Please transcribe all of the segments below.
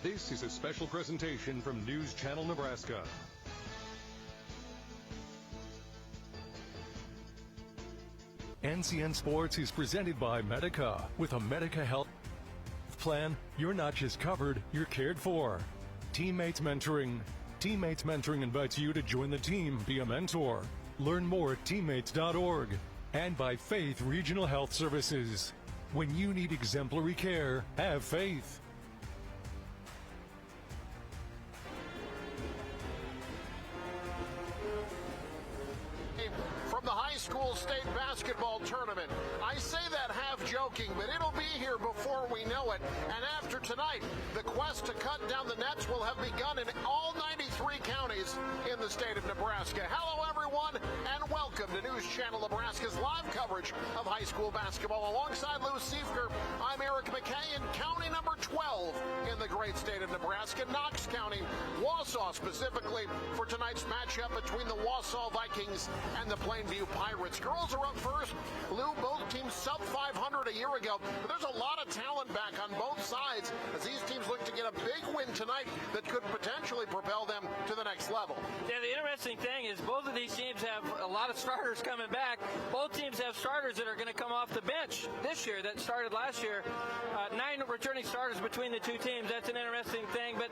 This is a special presentation from News Channel Nebraska. NCN Sports is presented by Medica. With a Medica health plan, you're not just covered, you're cared for. Teammates Mentoring. Teammates Mentoring invites you to join the team, be a mentor. Learn more at teammates.org. And by Faith Regional Health Services. When you need exemplary care, have faith. From the high school state basketball tournament. I say that half joking, but it'll be here before we know it. And after tonight, the quest to cut down the nets will have begun in all 93 counties in the state of Nebraska. Hello, everyone, and welcome to News Channel Nebraska's live coverage of high school basketball. Alongside Lou Siefker, I'm Eric McKay in county number 12 in the great state of Nebraska, Knox County, Wausa specifically, for tonight's matchup between the Wausa Vikings and the Plainview Pirates. Girls are up first. Lou, both teams sub 500 a year ago, but there's a lot of talent back on both sides as these teams look to get a big win tonight that could potentially propel them to the next level. Yeah, the interesting thing is both of these teams have a lot of starters coming back. Both teams have starters that are going to come off the bench this year that started last year. 9 returning starters between the two teams. That's an interesting thing. But,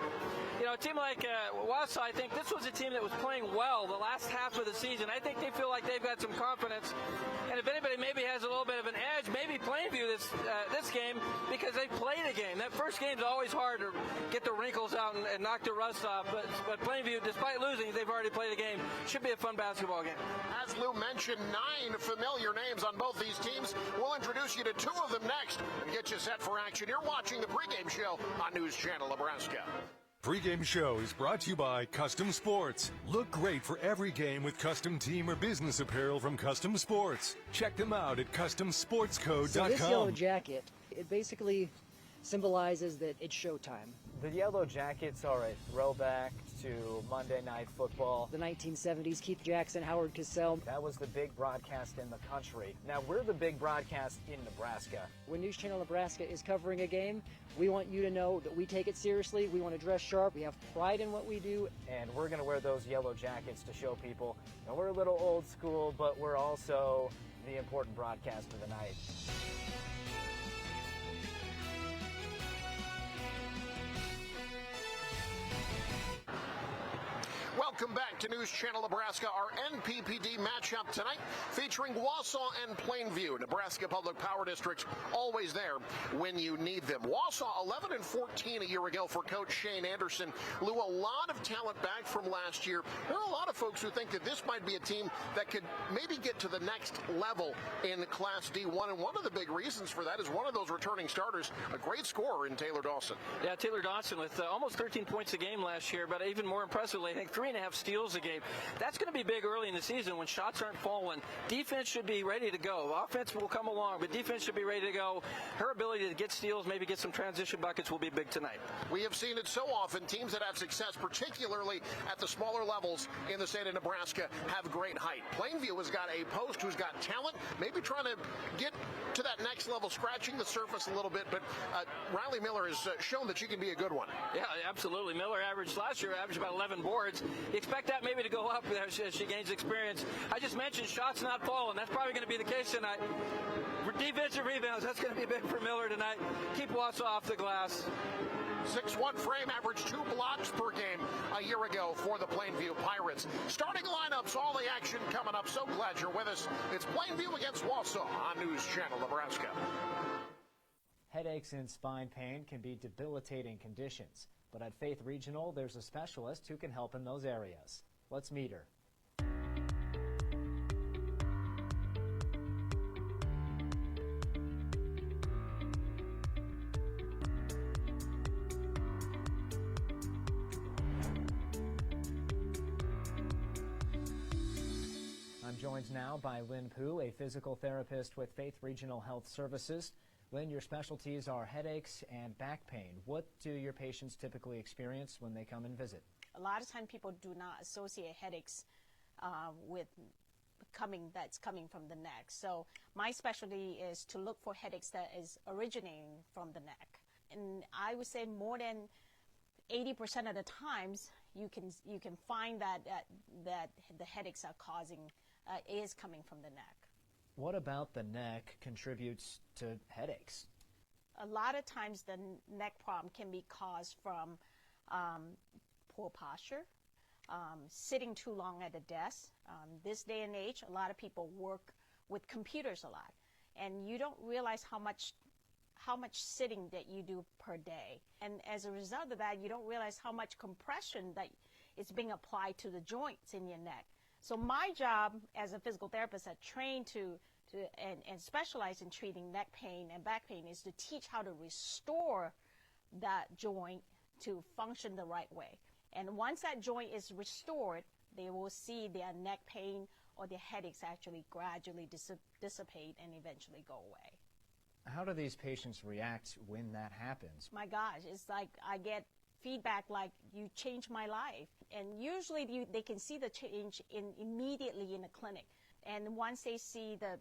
you know, a team like Wausa, I think this was a team that was playing well the last half of the season. I think they feel like they've got some confidence. And if anybody maybe has a little bit of an edge, maybe Plainview this game, because they played a game. That first game's always hard to get the wrinkles out and knock the rust off. But Plainview, despite losing, they've already played a game. Should be a fun basketball game. As Lou mentioned, 9 familiar names on both these teams. We'll introduce you to 2 of them next and get you set for action. You're watching the pregame show on News Channel Nebraska. Pregame show is brought to you by Custom Sports. Look great for every game with custom team or business apparel from Custom Sports. Check them out at customsportscode.com. So this yellow jacket, it basically symbolizes that it's showtime. The yellow jackets are a throwback to Monday Night Football. The 1970s, Keith Jackson, Howard Cosell. That was the big broadcast in the country. Now we're the big broadcast in Nebraska. When News Channel Nebraska is covering a game, we want you to know that we take it seriously. We want to dress sharp. We have pride in what we do. And we're going to wear those yellow jackets to show people that we're a little old school, but we're also the important broadcast of the night. Welcome back to News Channel Nebraska, our NPPD matchup tonight featuring Wausa and Plainview. Nebraska Public Power Districts always there when you need them. Wausa 11-14 a year ago for Coach Shane Anderson. Lou, a lot of talent back from last year. There are a lot of folks who think that this might be a team that could maybe get to the next level in Class D1, and one of the big reasons for that is one of those returning starters, a great scorer in Taylor Dawson. Yeah, Taylor Dawson with almost 13 points a game last year, but even more impressively, I think 3.5 steals a game. That's going to be big early in the season when shots aren't falling. Defense should be ready to go. Offense will come along, but defense should be ready to go. Her ability to get steals, maybe get some transition buckets will be big tonight. We have seen it so often. Teams that have success, particularly at the smaller levels in the state of Nebraska, have great height. Plainview has got a post who's got talent, maybe trying to get to that next level, scratching the surface a little bit, but Riley Miller has shown that she can be a good one. Yeah, absolutely. Miller last year averaged about 11 boards. You expect that maybe to go up as she gains experience. I just mentioned shots not falling. That's probably going to be the case tonight. Defensive rebounds, that's going to be big for Miller tonight. Keep Wausa off the glass. 6'1" frame, averaged 2 blocks per game a year ago for the Plainview Pirates. Starting lineups, all the action coming up. So glad you're with us. It's Plainview against Wausa on News Channel Nebraska. Headaches and spine pain can be debilitating conditions, but at Faith Regional, there's a specialist who can help in those areas. Let's meet her. I'm joined now by Lynn Pooh, a physical therapist with Faith Regional Health Services. Lynn, your specialties are headaches and back pain. What do your patients typically experience when they come and visit? A lot of times people do not associate headaches with that's coming from the neck. So my specialty is to look for headaches that is originating from the neck. And I would say more than 80% of the times you can find that the headaches are is coming from the neck. What about the neck contributes to headaches? A lot of times the neck problem can be caused from poor posture, sitting too long at a desk. This day and age, a lot of people work with computers a lot, and you don't realize how much sitting that you do per day. And as a result of that, you don't realize how much compression that is being applied to the joints in your neck. So my job as a physical therapist that trained and specialize in treating neck pain and back pain is to teach how to restore that joint to function the right way. And once that joint is restored, they will see their neck pain or their headaches actually gradually dissipate and eventually go away. How do these patients react when that happens? My gosh, it's like I get feedback like, you changed my life. And usually they can see the change immediately in the clinic. And once they see that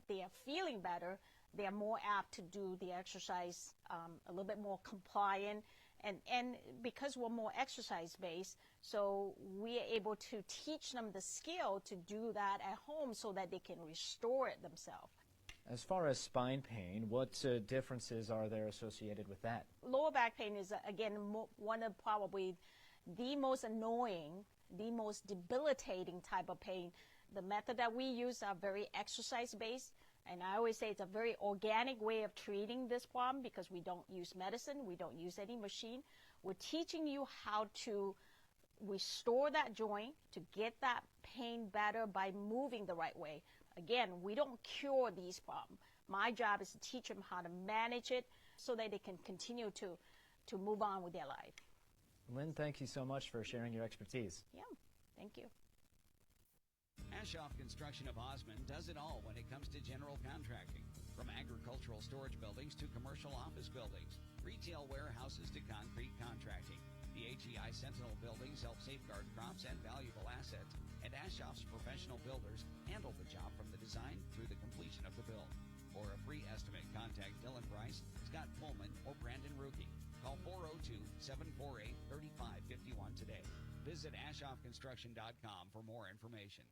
they are feeling better, they are more apt to do the exercise a little bit more compliant. And because we're more exercise-based, so we are able to teach them the skill to do that at home so that they can restore it themselves. As far as spine pain, what differences are there associated with that? Lower back pain is, again, one of probably the most annoying, the most debilitating type of pain. The method that we use are very exercise-based, and I always say it's a very organic way of treating this problem because we don't use medicine, we don't use any machine. We're teaching you how to restore that joint, to get that pain better by moving the right way. Again, we don't cure these problems. My job is to teach them how to manage it so that they can continue to move on with their life. Lynn, thank you so much for sharing your expertise. Yeah, thank you. Ashoff Construction of Osmond does it all when it comes to general contracting. From agricultural storage buildings to commercial office buildings, retail warehouses to concrete contracting. The HEI Sentinel buildings help safeguard crops and valuable assets, and Ashoff's professional builders handle the job from the design through the completion of the build. For a free estimate, contact Dylan Price, Scott Pullman, or Brandon Ruki. Call 402-748-3551 today. Visit AshoffConstruction.com for more information.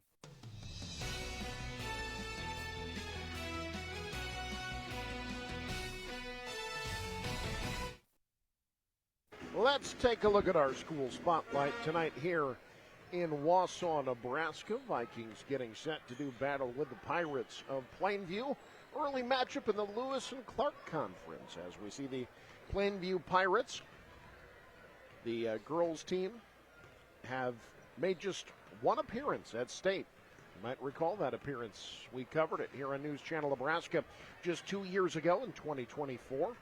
Let's take a look at our school spotlight tonight here in Wausa, Nebraska. Vikings getting set to do battle with the Pirates of Plainview. Early matchup in the Lewis and Clark Conference as we see the Plainview Pirates. The girls team have made just one appearance at state. You might recall that appearance. We covered it here on News Channel Nebraska just 2 years ago in 2024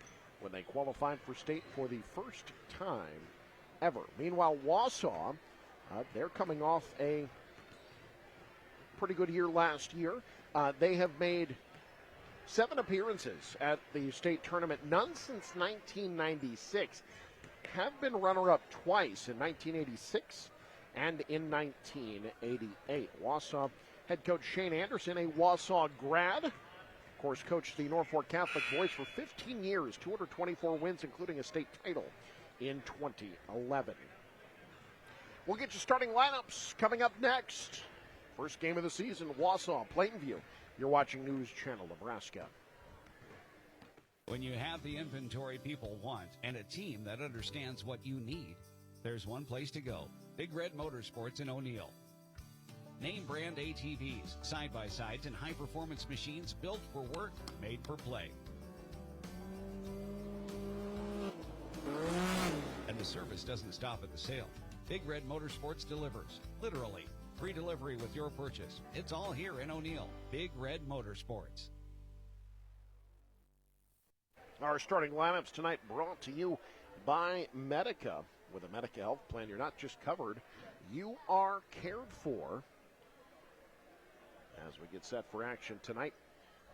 when they qualified for state for the first time ever. Meanwhile, Wausa, they're coming off a pretty good year last year. They have made 7 appearances at the state tournament, none since 1996. Have been runner-up twice in 1986 and in 1988. Wausa head coach Shane Anderson, a Wausa grad, of course, coached the Norfolk Catholic boys for 15 years, 224 wins, including a state title in 2011. We'll get you starting lineups coming up next. First game of the season, Wausa, Plainview. You're watching News Channel Nebraska. When you have the inventory people want and a team that understands what you need, there's one place to go. Big Red Motorsports in O'Neill. Name brand ATVs, side-by-sides, and high-performance machines built for work, made for play. And the service doesn't stop at the sale. Big Red Motorsports delivers, literally. Free delivery with your purchase. It's all here in O'Neill. Big Red Motorsports. Our starting lineups tonight brought to you by Medica. With a Medica health plan, you're not just covered, you are cared for. As we get set for action tonight,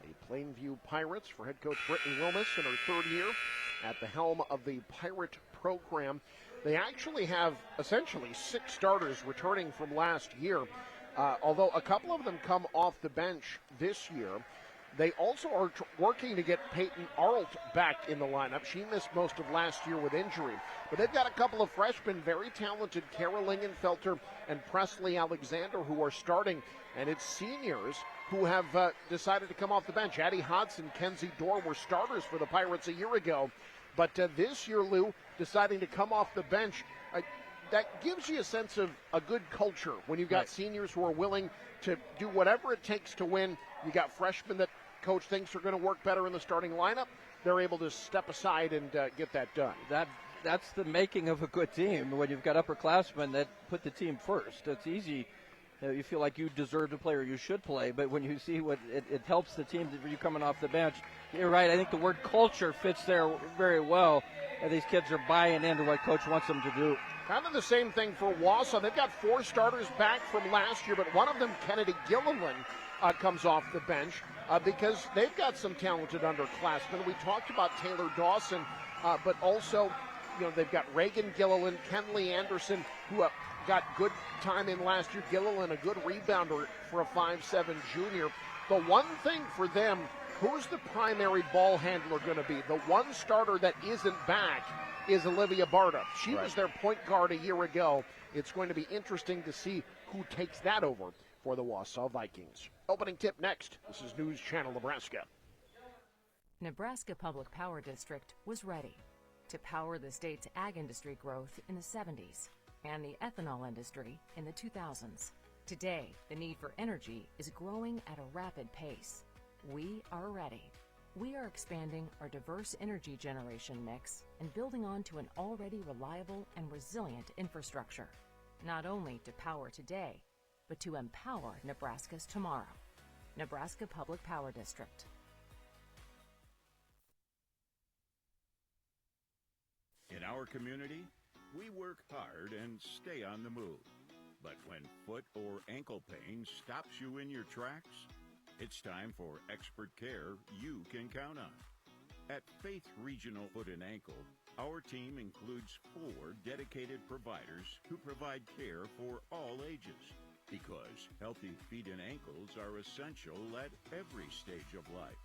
the Plainview Pirates for head coach Brittany Wilmus in her 3rd year at the helm of the Pirate program. They actually have essentially 6 starters returning from last year, although a couple of them come off the bench this year. They also are working to get Peyton Arlt back in the lineup. She missed most of last year with injury. But they've got a couple of freshmen, very talented, Kara Lingenfelter and Presley Alexander, who are starting. And it's seniors who have decided to come off the bench. Addie Hodson, Kenzie Dorr were starters for the Pirates a year ago. But this year, Lou, deciding to come off the bench, that gives you a sense of a good culture when you've got seniors who are willing to do whatever it takes to win. You got freshmen that coach thinks are going to work better in the starting lineup. They're able to step aside and get that done. That's the making of a good team, when you've got upperclassmen that put the team first. It's easy. You feel like you deserve to play or you should play, but when you see what it helps the team for you coming off the bench, you're right. I think the word culture fits there very well. And these kids are buying into what coach wants them to do. Kind of the same thing for Wausa. They've got 4 starters back from last year, but one of them, Kennedy Gilliland, comes off the bench because they've got some talented underclassmen. We talked about Taylor Dawson, but also, they've got Reagan Gilliland, Kenley Anderson, who got good time in last year. Gilliland, a good rebounder for a 5'7" junior. The one thing for them, who's the primary ball handler going to be? The one starter that isn't back is Olivia Barta. She was their point guard a year ago. It's going to be interesting to see who takes that over for the Wausa Vikings. Opening tip next. This is News Channel Nebraska. Nebraska Public Power District was ready to power the state's ag industry growth in the 70s and the ethanol industry in the 2000s. Today, the need for energy is growing at a rapid pace. We are ready. We are expanding our diverse energy generation mix and building onto an already reliable and resilient infrastructure, not only to power today, but to empower Nebraska's tomorrow. Nebraska Public Power District. In our community, we work hard and stay on the move. But when foot or ankle pain stops you in your tracks, it's time for expert care you can count on. At Faith Regional Foot and Ankle, our team includes 4 dedicated providers who provide care for all ages, because healthy feet and ankles are essential at every stage of life.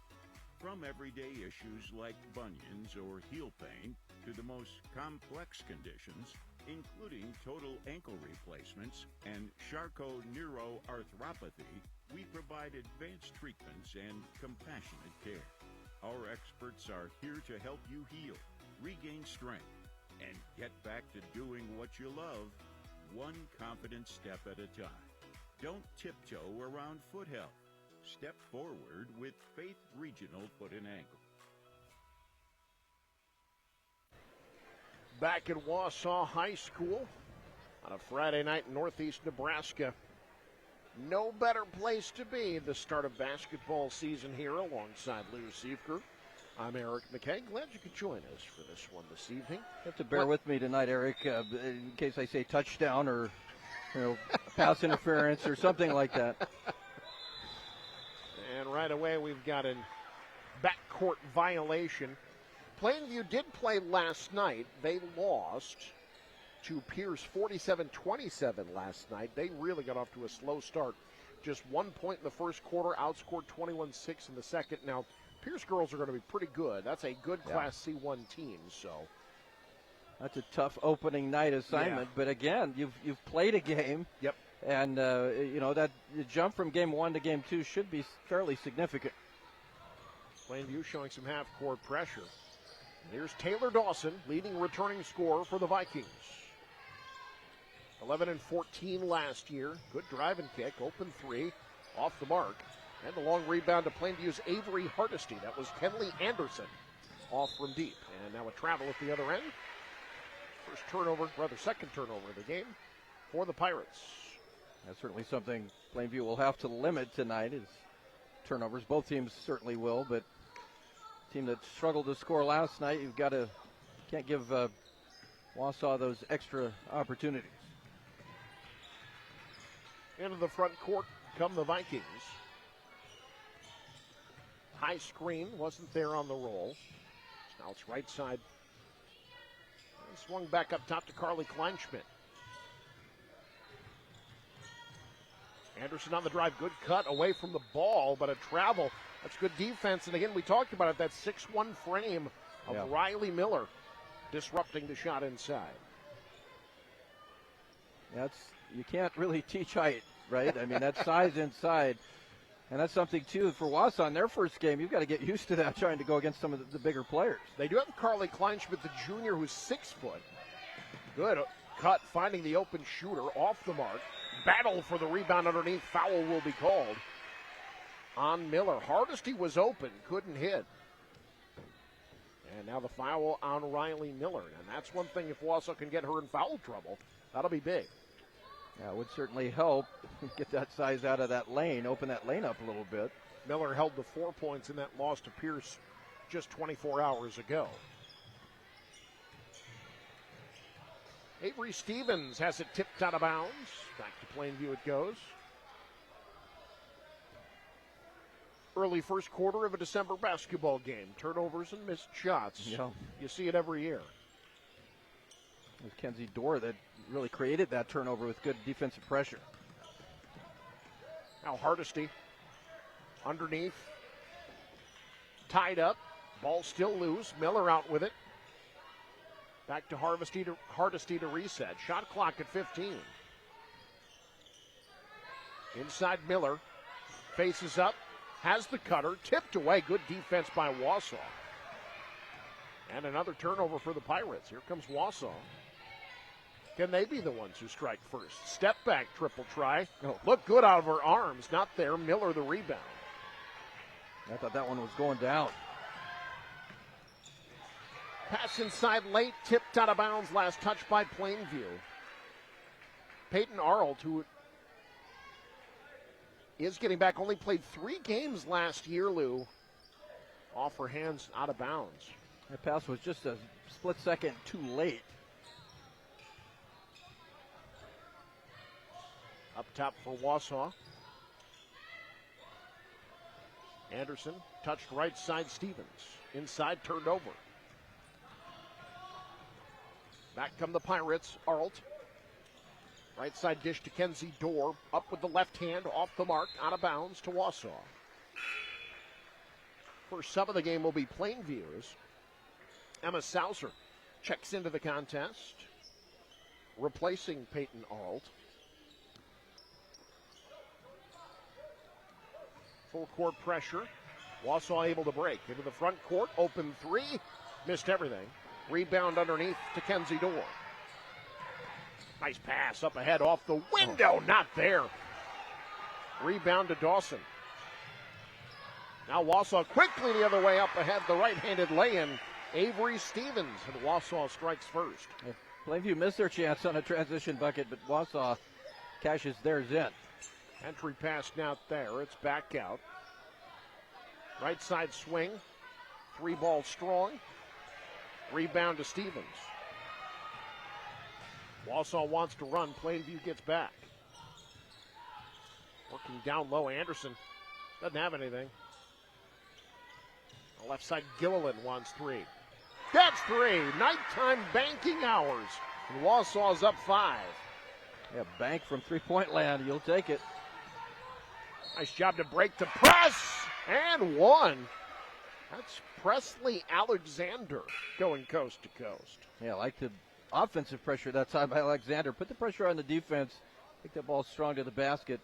From everyday issues like bunions or heel pain to the most complex conditions, including total ankle replacements and Charcot-neuroarthropathy, we provide advanced treatments and compassionate care. Our experts are here to help you heal, regain strength, and get back to doing what you love, one confident step at a time. Don't tiptoe around foot health. Step forward with Faith Regional Foot and Ankle. Back at Wausa High School on a Friday night in northeast Nebraska. No better place to be the start of basketball season here alongside Lou Seifker. I'm Eric McKay. Glad you could join us for this one this evening. You have to bear with me tonight, Eric, in case I say touchdown or pass interference or something like that. And right away we've got a backcourt violation. Plainview did play last night. They lost to Pierce 47-27 last night. They really got off to a slow start. Just 1 point in the first quarter, outscored 21-6 in the second. Now, Pierce girls are going to be pretty good. That's a good Class C1 team, so. That's a tough opening night assignment, but again, you've played a game. Yep. And, that the jump from game 1 to game 2 should be fairly significant. Plainview showing some half-court pressure. Here's Taylor Dawson, leading returning scorer for the Vikings. 11 and 14 last year. Good drive and kick. Open 3. Off the mark. And the long rebound to Plainview's Avery Hardesty. That was Kenley Anderson off from deep. And now a travel at the other end. Second turnover of the game for the Pirates. That's certainly something Plainview will have to limit tonight, is turnovers. Both teams certainly will, but team that struggled to score last night, can't give Wausa those extra opportunities. Into the front court come the Vikings. High screen wasn't there on the roll. Now it's right side. And swung back up top to Carly Kleinschmidt. Anderson on the drive. Good cut away from the ball, but a travel That's good defense. And again, we talked about it, that 6'1" frame of Riley Miller disrupting the shot inside. You can't really teach height, right? I mean, that's size inside. And that's something, too, for Wausa in their first game. You've got to get used to that, trying to go against some of the bigger players. They do have Carly Kleinschmidt, the junior, who's 6 foot. Good cut, finding the open shooter off the mark. Battle for the rebound underneath. Foul will be called on Miller. Hardesty was open, couldn't hit. And now the foul on Riley Miller. And that's one thing, if Wausa can get her in foul trouble, that'll be big. Yeah, it would certainly help get that size out of that lane, open that lane up a little bit. Miller held the 4 points in that loss to Pierce just 24 hours ago. Avery Stevens has it tipped out of bounds. Back to Plainview it goes. Early first quarter of a December basketball game. Turnovers and missed shots. Yeah. You see it every year. It was Kenzie Dorr that really created that turnover with good defensive pressure. Now Hardesty underneath. Tied up. Ball still loose. Miller out with it. Back to Hardesty to reset. Shot clock at 15. Inside Miller. Faces up. Has the cutter. Tipped away. Good defense by Wausa. And another turnover for the Pirates. Here comes Wausa. Can they be the ones who strike first? Step back triple try. Looked good out of her arms. Not there. Miller the rebound. I thought that one was going down. Pass inside late. Tipped out of bounds. Last touch by Plainview. Peyton Arlt, who is getting back, only played 3 games last year, Lou. Off her hands, out of bounds. That pass was just a split second too late. Up top for Wausa. Anderson touched right side Stevens. Inside, turned over. Back come the Pirates. Arlt. Right side dish to Kenzie Dorr. Up with the left hand, off the mark, out of bounds to Wausa. First sub of the game will be Plainview's. Emma Sauser checks into the contest, replacing Peyton Arlt. Full court pressure. Wausa able to break into the front court. Open 3. Missed everything. Rebound underneath to Kenzie Dorr. Nice pass up ahead off the window. Not there. Rebound to Dawson. Now Wausa quickly the other way up ahead. The right-handed lay-in. Avery Stevens. And Wausa strikes first. Plainview missed their chance on a transition bucket, but Wausa cashes theirs in. Entry pass now there. It's back out. Right side swing. 3 ball strong. Rebound to Stevens. Wausa wants to run. Plainview gets back. Working down low. Anderson doesn't have anything. The left side, Gilliland wants 3. That's 3. Nighttime banking hours. And Wausau's up 5. Yeah, bank from three-point land. You'll take it. Nice job to break to press. And 1. That's Presley Alexander going coast to coast. Yeah, I like the offensive pressure that time by Alexander. Put the pressure on the defense. Take that ball strong to the basket.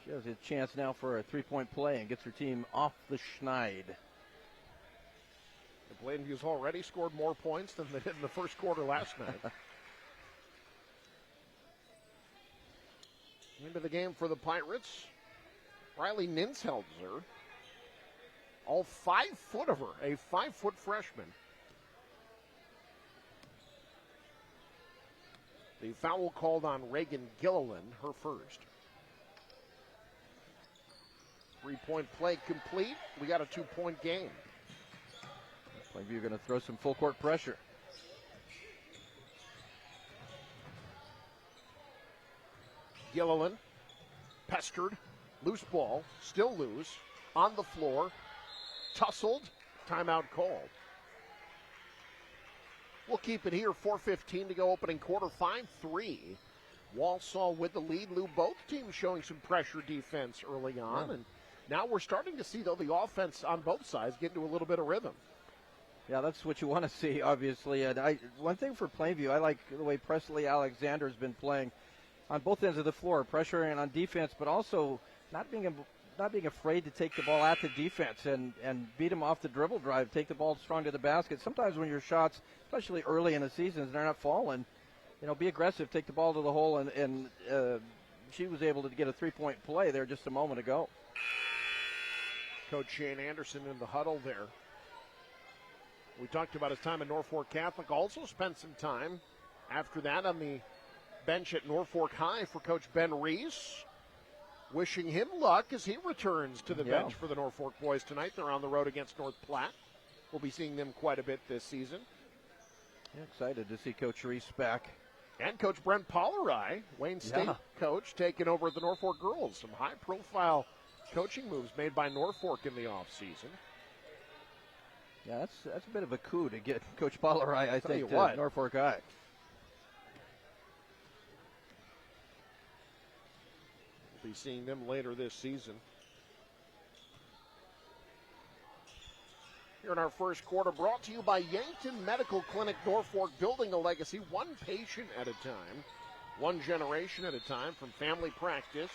She has a chance now for a three-point play and gets her team off the schneid. The Plainview's already scored more points than they did in the first quarter last night. Into the game for the Pirates. Riley Ninshelzer. All 5 foot of her, a 5-foot freshman. The foul called on Reagan Gilliland, her first. 3-point play complete. We got a 2-point game. Plainview going to throw some full court pressure. Gilliland pestered, loose ball, still loose, on the floor, tussled, timeout called. We'll keep it here, 4:15 to go, opening quarter, 5-3. Wausa with the lead. Lou, both teams showing some pressure defense early on, and Now we're starting to see, though, the offense on both sides get into a little bit of rhythm. Yeah, that's what you want to see, obviously. And one thing for Plainview, I like the way Presley Alexander's been playing on both ends of the floor, pressuring on defense, but also not being afraid to take the ball at the defense and beat them off the dribble drive, take the ball strong to the basket. Sometimes when your shots, especially early in the season, they're not falling, be aggressive, take the ball to the hole, and she was able to get a three-point play there just a moment ago. Coach Shane Anderson in the huddle there. We talked about his time at Norfolk Catholic. Also spent some time after that on the bench at Norfolk High for Coach Ben Reese. Wishing him luck as he returns to the bench for the Norfolk boys tonight. They're on the road against North Platte. We'll be seeing them quite a bit this season. Yeah, excited to see Coach Reese back. And Coach Brent Pollerai, Wayne State coach, taking over at the Norfolk girls. Some high-profile coaching moves made by Norfolk in the offseason. Yeah, that's a bit of a coup to get Coach Pollerai, I think, to Norfolk High. We'll be seeing them later this season. Here in our first quarter, brought to you by Yankton Medical Clinic Norfolk, building a legacy one patient at a time, one generation at a time, from family practice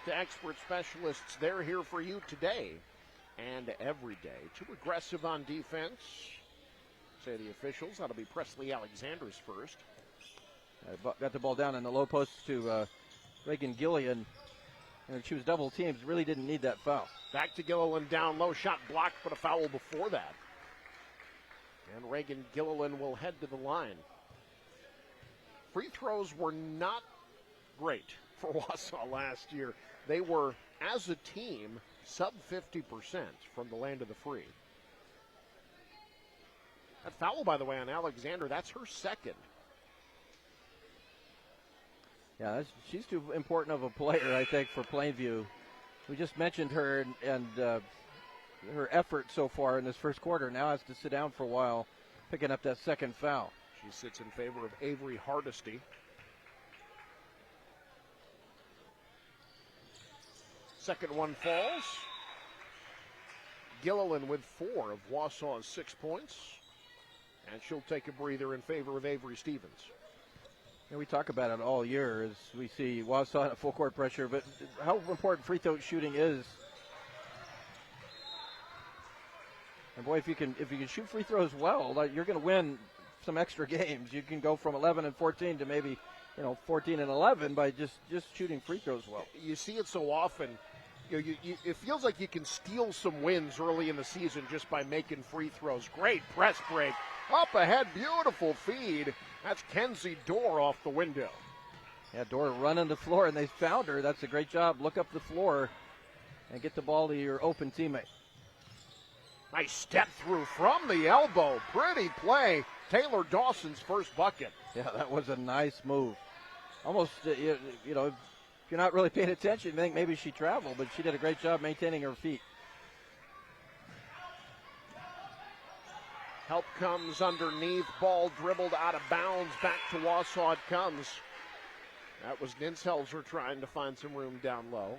to expert specialists. They're here for you today and every day. Too aggressive on defense, say the officials. That'll be Presley Alexander's first. Got the ball down in the low post to Reagan Gillian. And she was double teamed. Really didn't need that foul. Back to Gilliland down low. Shot blocked, but a foul before that. And Reagan Gilliland will head to the line. Free throws were not great for Wausa last year. They were, as a team, sub 50% from the land of the free. That foul, by the way, on Alexander, that's her second. Yeah, she's too important of a player, I think, for Plainview. We just mentioned her and her effort so far in this first quarter. Now has to sit down for a while, picking up that second foul. She sits in favor of Avery Hardesty. Second one falls. Gilliland with 4 of Wausau's 6 points. And she'll take a breather in favor of Avery Stevens. And we talk about it all year as we see Wausa at full court pressure, but how important free throw shooting is. And boy, if you can shoot free throws well, you're going to win some extra games. You can go from 11 and 14 to maybe 14 and 11 by just shooting free throws well. You see it so often. It feels like you can steal some wins early in the season just by making free throws. Great press break. Up ahead, beautiful feed. That's Kenzie Dorr off the window. Yeah, Dorr running the floor, and they found her. That's a great job. Look up the floor and get the ball to your open teammate. Nice step through from the elbow. Pretty play. Taylor Dawson's first bucket. Yeah, that was a nice move. Almost, if you're not really paying attention, you think maybe she traveled, but she did a great job maintaining her feet. Help comes underneath. Ball dribbled out of bounds. Back to Wausa it comes. That was Ninshelzer trying to find some room down low.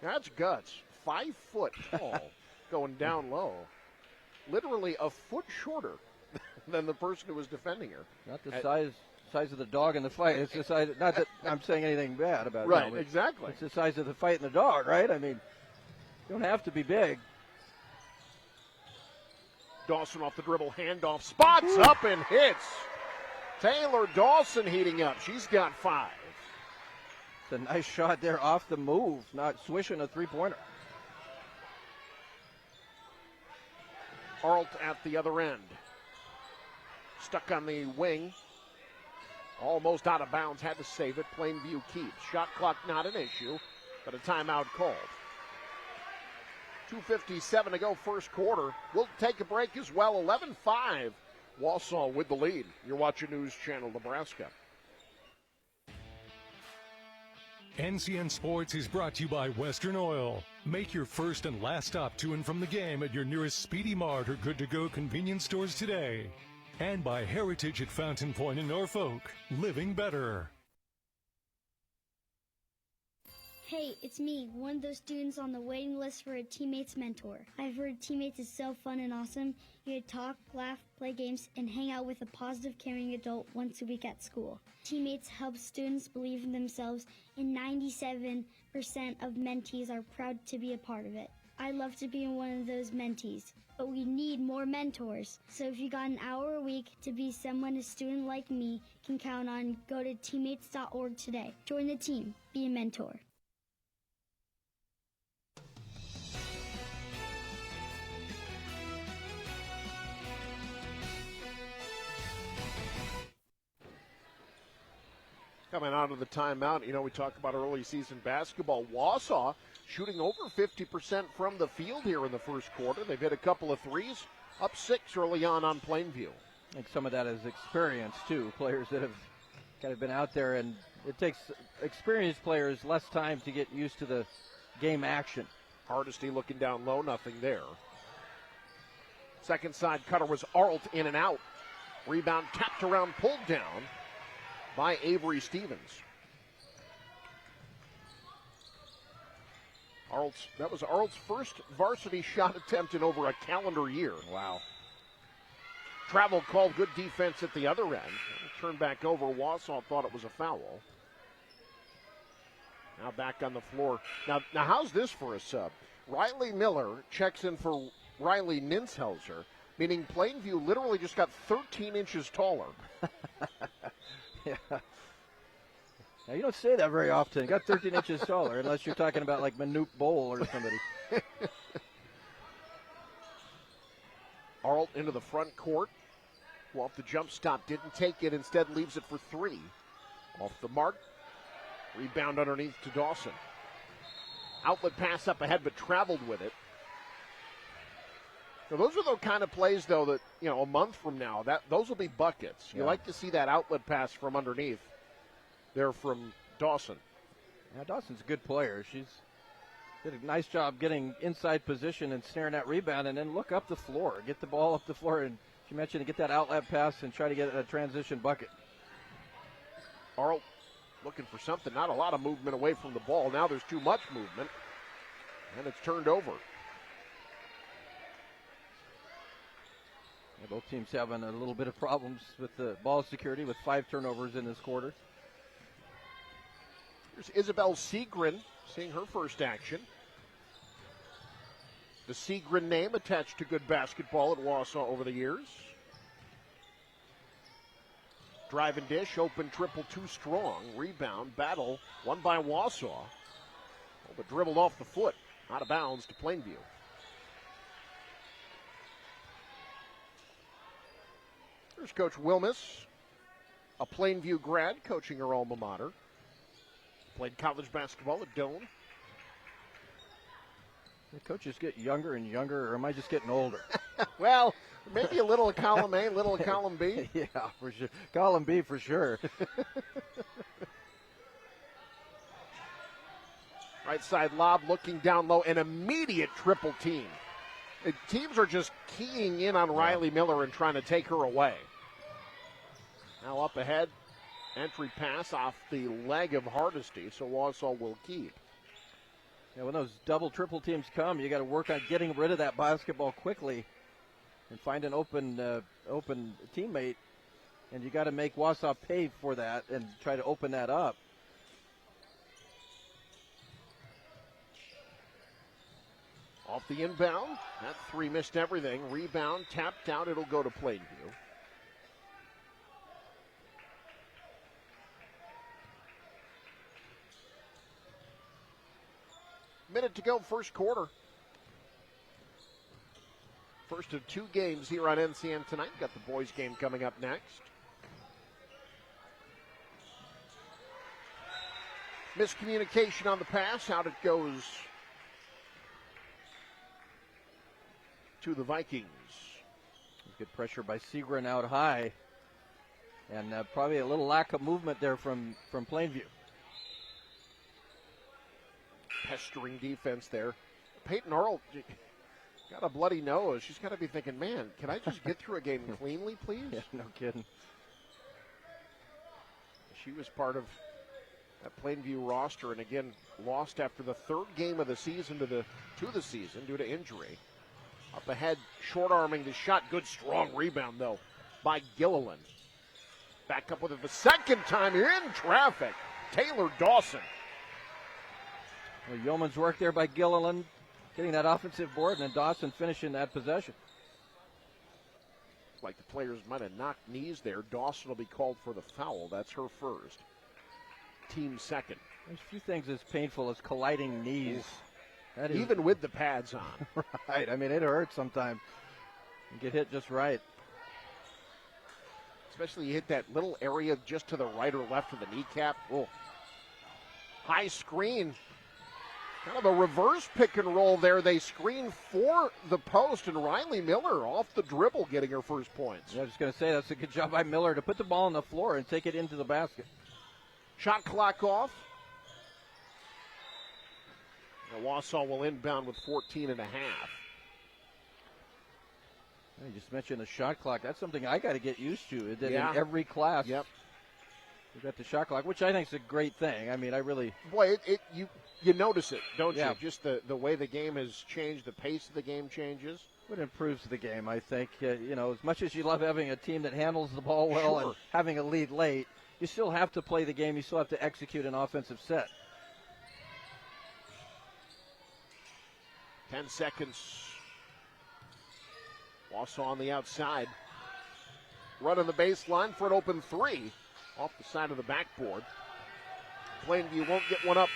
That's guts. 5 foot tall going down low. Literally a foot shorter than the person who was defending her. Not the size of the dog in the fight. It's the size. Not that I'm saying anything bad about it. Right, no, exactly. It's the size of the fight and the dog, right? I mean, you don't have to be big. Dawson off the dribble, handoff, spots up and hits. Taylor Dawson heating up. She's got 5. It's a nice shot there off the move, not swishing a three-pointer. Arlt at the other end. Stuck on the wing. Almost out of bounds, had to save it. Plainview keeps. Shot clock not an issue, but a timeout called. 2:57 to go first quarter. We'll take a break as well. 11-5. Wausa with the lead. You're watching News Channel Nebraska. NCN Sports is brought to you by Western Oil. Make your first and last stop to and from the game at your nearest Speedy Mart or good-to-go convenience stores today. And by Heritage at Fountain Point in Norfolk. Living better. Hey, it's me, one of those students on the waiting list for a teammate's mentor. I've heard teammates is so fun and awesome. You get to talk, laugh, play games, and hang out with a positive, caring adult once a week at school. Teammates help students believe in themselves, and 97% of mentees are proud to be a part of it. I'd love to be one of those mentees, but we need more mentors. So if you got an hour a week to be someone a student like me can count on, go to teammates.org today. Join the team. Be a mentor. Coming out of the timeout, we talk about early season basketball. Wausa shooting over 50% from the field here in the first quarter. They've hit a couple of threes, up 6 early on Plainview. I think some of that is experience, too. Players that have kind of been out there, and it takes experienced players less time to get used to the game action. Hardesty looking down low, nothing there. Second side cutter was Arlt in and out. Rebound tapped around, pulled down by Avery Stevens. That was Arlt's first varsity shot attempt in over a calendar year. Wow. Travel called, good defense at the other end. Turned back over. Wausa thought it was a foul. Now back on the floor. Now how's this for a sub? Riley Miller checks in for Riley Ninshauser, meaning Plainview literally just got 13 inches taller. Yeah. Now, you don't say that very often. Got 13 inches taller, unless you're talking about like Manute Bowl or somebody. Arlt into the front court. Off the jump stop, didn't take it, instead leaves it for 3. Off the mark. Rebound underneath to Dawson. Outlet pass up ahead, but traveled with it. So those are the kind of plays, though, that, a month from now, those will be buckets. You like to see that outlet pass from underneath there from Dawson. Yeah, Dawson's a good player. She's did a nice job getting inside position and snaring that rebound, and then look up the floor, get the ball up the floor, and she mentioned to get that outlet pass and try to get a transition bucket. Arlt looking for something. Not a lot of movement away from the ball. Now there's too much movement, and it's turned over. Yeah, both teams having a little bit of problems with the ball security with 5 turnovers in this quarter. Here's Isabel Segrin seeing her first action. The Segrin name attached to good basketball at Wausa over the years. Drive and dish, open triple too strong. Rebound, battle, won by Wausa. But dribbled off the foot, out of bounds to Plainview. Here's Coach Wilmus, a Plainview grad, coaching her alma mater. Played college basketball at Doane. The coaches get younger and younger, or am I just getting older? Well, maybe a little of column A, a little of column B. Yeah, for sure. Column B for sure. Right side lob, looking down low, an immediate triple team. Teams are just keying in on Riley Miller and trying to take her away. Now up ahead, entry pass off the leg of Hardesty, so Wausa will keep. Yeah, when those double, triple teams come, you got to work on getting rid of that basketball quickly and find an open teammate, and you got to make Wausa pay for that and try to open that up. Off the inbound, that 3 missed everything. Rebound, tapped out, it'll go to Plainview. Minute to go, first quarter. First of 2 games here on NCN tonight. Got the boys game coming up next. Miscommunication on the pass, out it goes to the Vikings. Good pressure by Segrin out high, and probably a little lack of movement there from Plainview. Pestering defense there. Peyton Arlt got a bloody nose. She's got to be thinking, man, can I just get through a game cleanly, please? Yeah, no kidding. She was part of that Plainview roster, and again lost after the third game of the season to the season due to injury. Up ahead, short arming the shot. Good strong rebound though by Gilliland. Back up with it the second time. You're in traffic. Taylor Dawson. Well, yeoman's work there by Gilliland, getting that offensive board, and then Dawson finishing that possession. Like the players might have knocked knees there. Dawson will be called for the foul. That's her first. Team second. There's a few things as painful as colliding knees. That is, even with the pads on. Right. I mean, it hurts sometimes. You get hit just right. Especially you hit that little area just to the right or left of the kneecap. Oh. High screen. Kind of a reverse pick and roll there. They screen for the post, and Riley Miller off the dribble getting her first points. Yeah, I was just going to say that's a good job by Miller to put the ball on the floor and take it into the basket. Shot clock off. Now Wausa will inbound with 14 and a half. You just mentioned the shot clock. That's something I got to get used to. That yeah. In every class, yep, we've got the shot clock, which I think is a great thing. I mean, I really... Boy, you notice it, don't yeah. you? Just the way the game has changed, the pace of the game changes. It improves the game, I think. As much as you love having a team that handles the ball well sure. and having a lead late, you still have to play the game. You still have to execute an offensive set. 10 seconds. Wausa on the outside. Running the baseline for an open three off the side of the backboard. Plainview won't get one up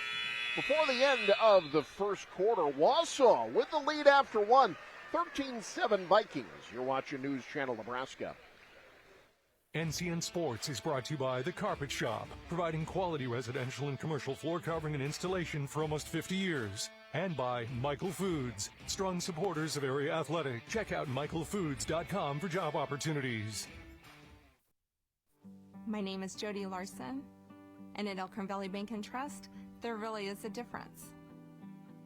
before the end of the first quarter. Wausa with the lead after one. 13-7 Vikings. You're watching News Channel Nebraska. NCN Sports is brought to you by The Carpet Shop, providing quality residential and commercial floor covering and installation for almost 50 years. And by Michael Foods, strong supporters of area athletics. Check out michaelfoods.com for job opportunities. My name is Jody Larson, and at Elkhorn Valley Bank and Trust, there really is a difference.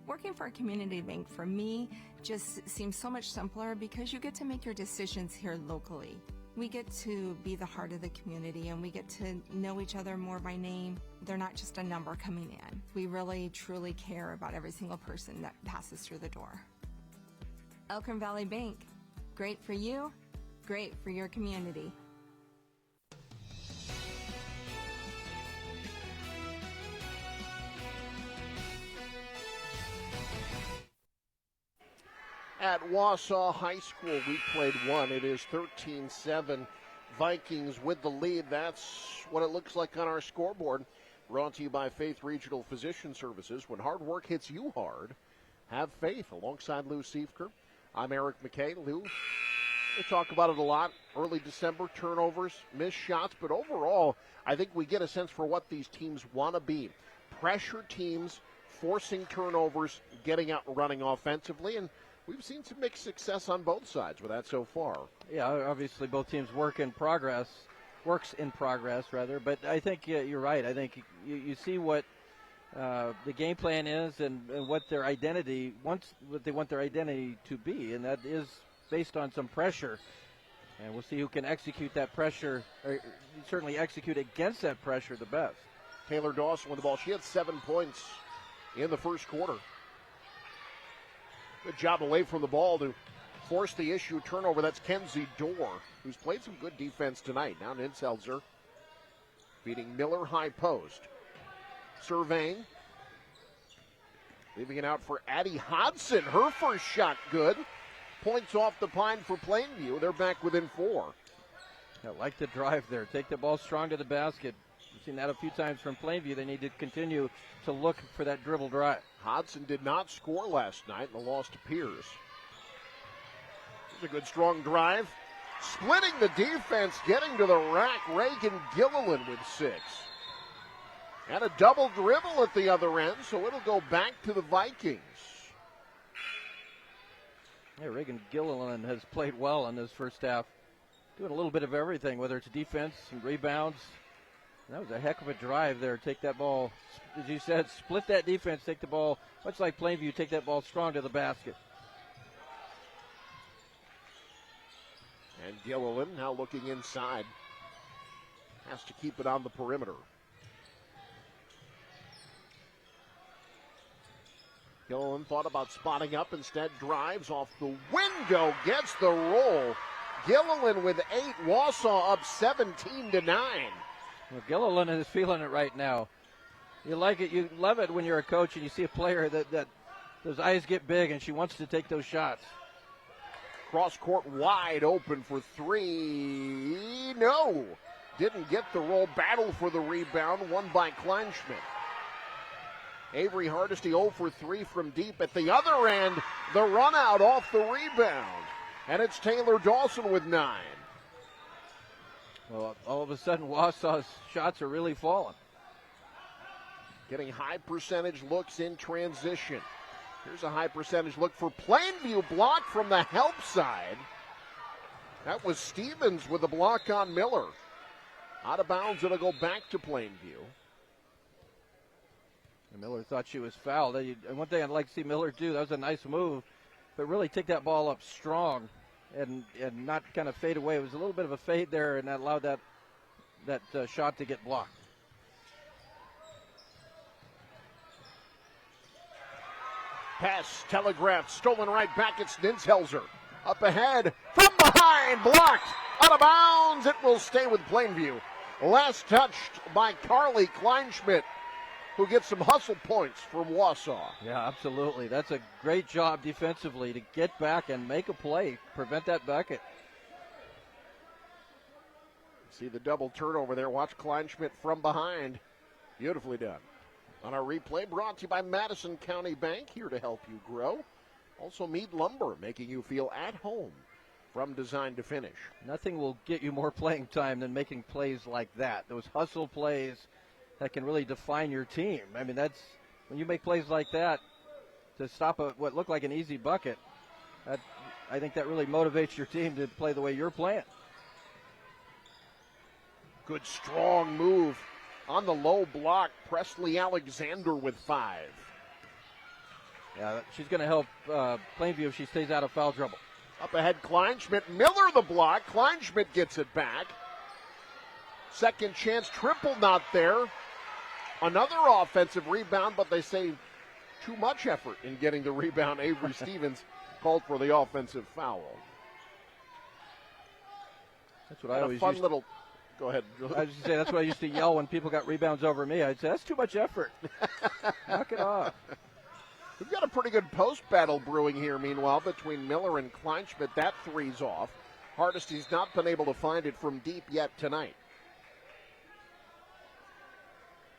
Working for a community bank for me just seems so much simpler because you get to make your decisions here locally. We get to be the heart of the community, and we get to know each other more by name. They're not just a number coming in. We really, truly care about every single person that passes through the door. Elkhorn Valley Bank, great for you, great for your community. At Wausa High School, we played one. It is 13-7 Vikings with the lead. That's what it looks like on our scoreboard. Brought to you by Faith Regional Physician Services. When hard work hits you hard, have faith. Alongside Lou Siefker, I'm Eric McKay. Lou, we talk about it a lot. Early December, turnovers, missed shots. But overall, I think we get a sense for what these teams want to be. Pressure teams, forcing turnovers, getting out and running offensively. And we've seen some mixed success on both sides with that so far. Yeah, obviously both teams works in progress, but I think you're right. I think you see what the game plan is and what their identity what they want their identity to be, and that is based on some pressure. And we'll see who can execute that pressure, or certainly execute against that pressure the best. Taylor Dawson with the ball. She had 7 points in the first quarter. Good job away from the ball to force the issue turnover. That's Kenzie Dorr, who's played some good defense tonight. Now Ninselzer beating Miller high post. Surveying. Leaving it out for Addie Hodson. Her first shot good. Points off the pine for Plainview. They're back within 4. I like the drive there. Take the ball strong to the basket. We've seen that a few times from Plainview. They need to continue to look for that dribble drive. Hodson did not score last night in the loss to Pierce. Here's a good strong drive. Splitting the defense, getting to the rack. Reagan Gilliland with 6. And a double dribble at the other end, so it'll go back to the Vikings. Yeah, Reagan Gilliland has played well in this first half. Doing a little bit of everything, whether it's defense and rebounds. That was a heck of a drive there. Take that ball, as you said, split that defense, take the ball, much like Plainview, take that ball strong to the basket. And Gilliland now looking inside. Has to keep it on the perimeter. Gilliland thought about spotting up, instead drives off the window, gets the roll. Gilliland with 8, Wausa up 17-9. Well, Gilliland is feeling it right now. You like it, you love it when you're a coach and you see a player that those eyes get big and she wants to take those shots. Cross court wide open for 3. No, didn't get the roll. Battle for the rebound, won by Kleinschmidt. Avery Hardesty 0 for 3 from deep. At the other end, the run out off the rebound. And it's Taylor Dawson with 9. Well, all of a sudden, Wausau's shots are really falling. Getting high percentage looks in transition. Here's a high percentage look for Plainview, blocked from the help side. That was Stevens with the block on Miller. Out of bounds, it'll go back to Plainview. And Miller thought she was fouled. And one thing I'd like to see Miller do, that was a nice move, but really take that ball up strong and not kind of fade away. It was a little bit of a fade there, and that allowed that shot to get blocked. Pass telegraphed, stolen right back. It's Ninshelzer. Up ahead, from behind, blocked. Out of bounds, it will stay with Plainview. Last touched by Carly Kleinschmidt, who gets some hustle points from Wausa. Yeah, absolutely. That's a great job defensively to get back and make a play, prevent that bucket. See the double turnover there. Watch Kleinschmidt from behind. Beautifully done. On our replay, brought to you by Madison County Bank, here to help you grow. Also, Mead Lumber, making you feel at home from design to finish. Nothing will get you more playing time than making plays like that. Those hustle plays that can really define your team. I mean, that's when you make plays like that to stop what looked like an easy bucket. I think that really motivates your team to play the way you're playing. Good strong move on the low block. Presley Alexander with 5. Yeah, she's going to help Plainview if she stays out of foul trouble. Up ahead, Kleinschmidt. Miller the block. Kleinschmidt gets it back. Second chance, triple not there. Another offensive rebound, but they say too much effort in getting the rebound. Avery Stevens called for the offensive foul. That's what I always fun little. Go ahead. I was going to say, that's what I used to yell when people got rebounds over me. I'd say, that's too much effort. Knock it off. We've got a pretty good post battle brewing here, meanwhile, between Miller and Kleinschmidt. That 3's off. Hardesty's not been able to find it from deep yet tonight.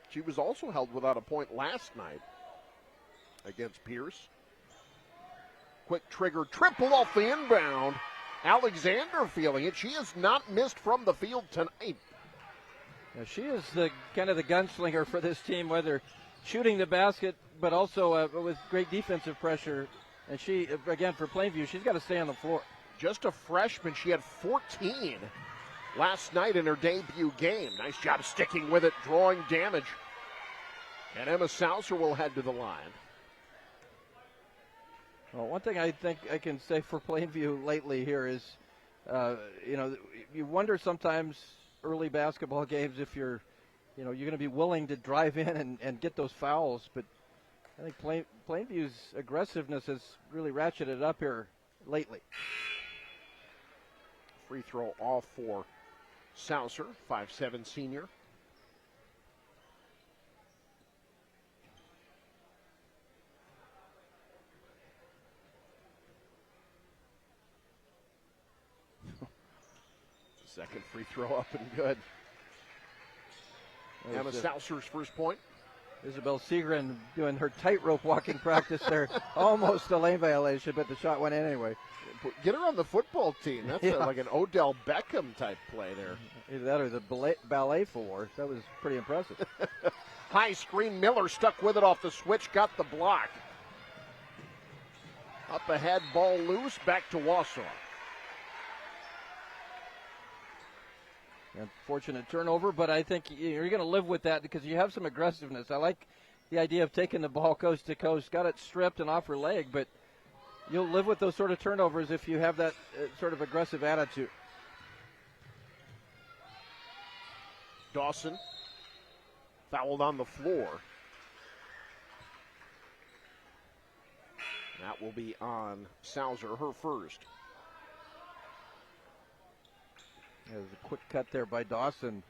She was also held without a point last night against Pierce. Quick trigger, triple off the inbound. Alexander feeling it. She has not missed from the field tonight. Yeah, she is the kind of the gunslinger for this team, whether shooting the basket, but also with great defensive pressure. And she, again, for Plainview, she's got to stay on the floor. Just a freshman. She had 14 last night in her debut game. Nice job sticking with it, drawing damage. And Emma Saucer will head to the line. Well, one thing I think I can say for Plainview lately here is, you wonder sometimes early basketball games if you're going to be willing to drive in and get those fouls. But I think Plainview's aggressiveness has really ratcheted up here lately. Free throw off for Saucer, 5'7" senior. Second free throw up and good. Emma Saucer's first point. Isabel Segrin doing her tightrope walking practice there. Almost a lane violation, but the shot went in anyway. Get her on the football team. That's like an Odell Beckham type play there. Either that or the ballet floor. That was pretty impressive. High screen, Miller stuck with it off the switch, got the block. Up ahead, ball loose, back to Wausa. Unfortunate turnover, but I think you're going to live with that because you have some aggressiveness. I like the idea of taking the ball coast to coast. Got it stripped and off her leg, but you'll live with those sort of turnovers if you have that sort of aggressive attitude. Dawson fouled on the floor. that will be on Sauser, her first. There's a quick cut there by Dawson.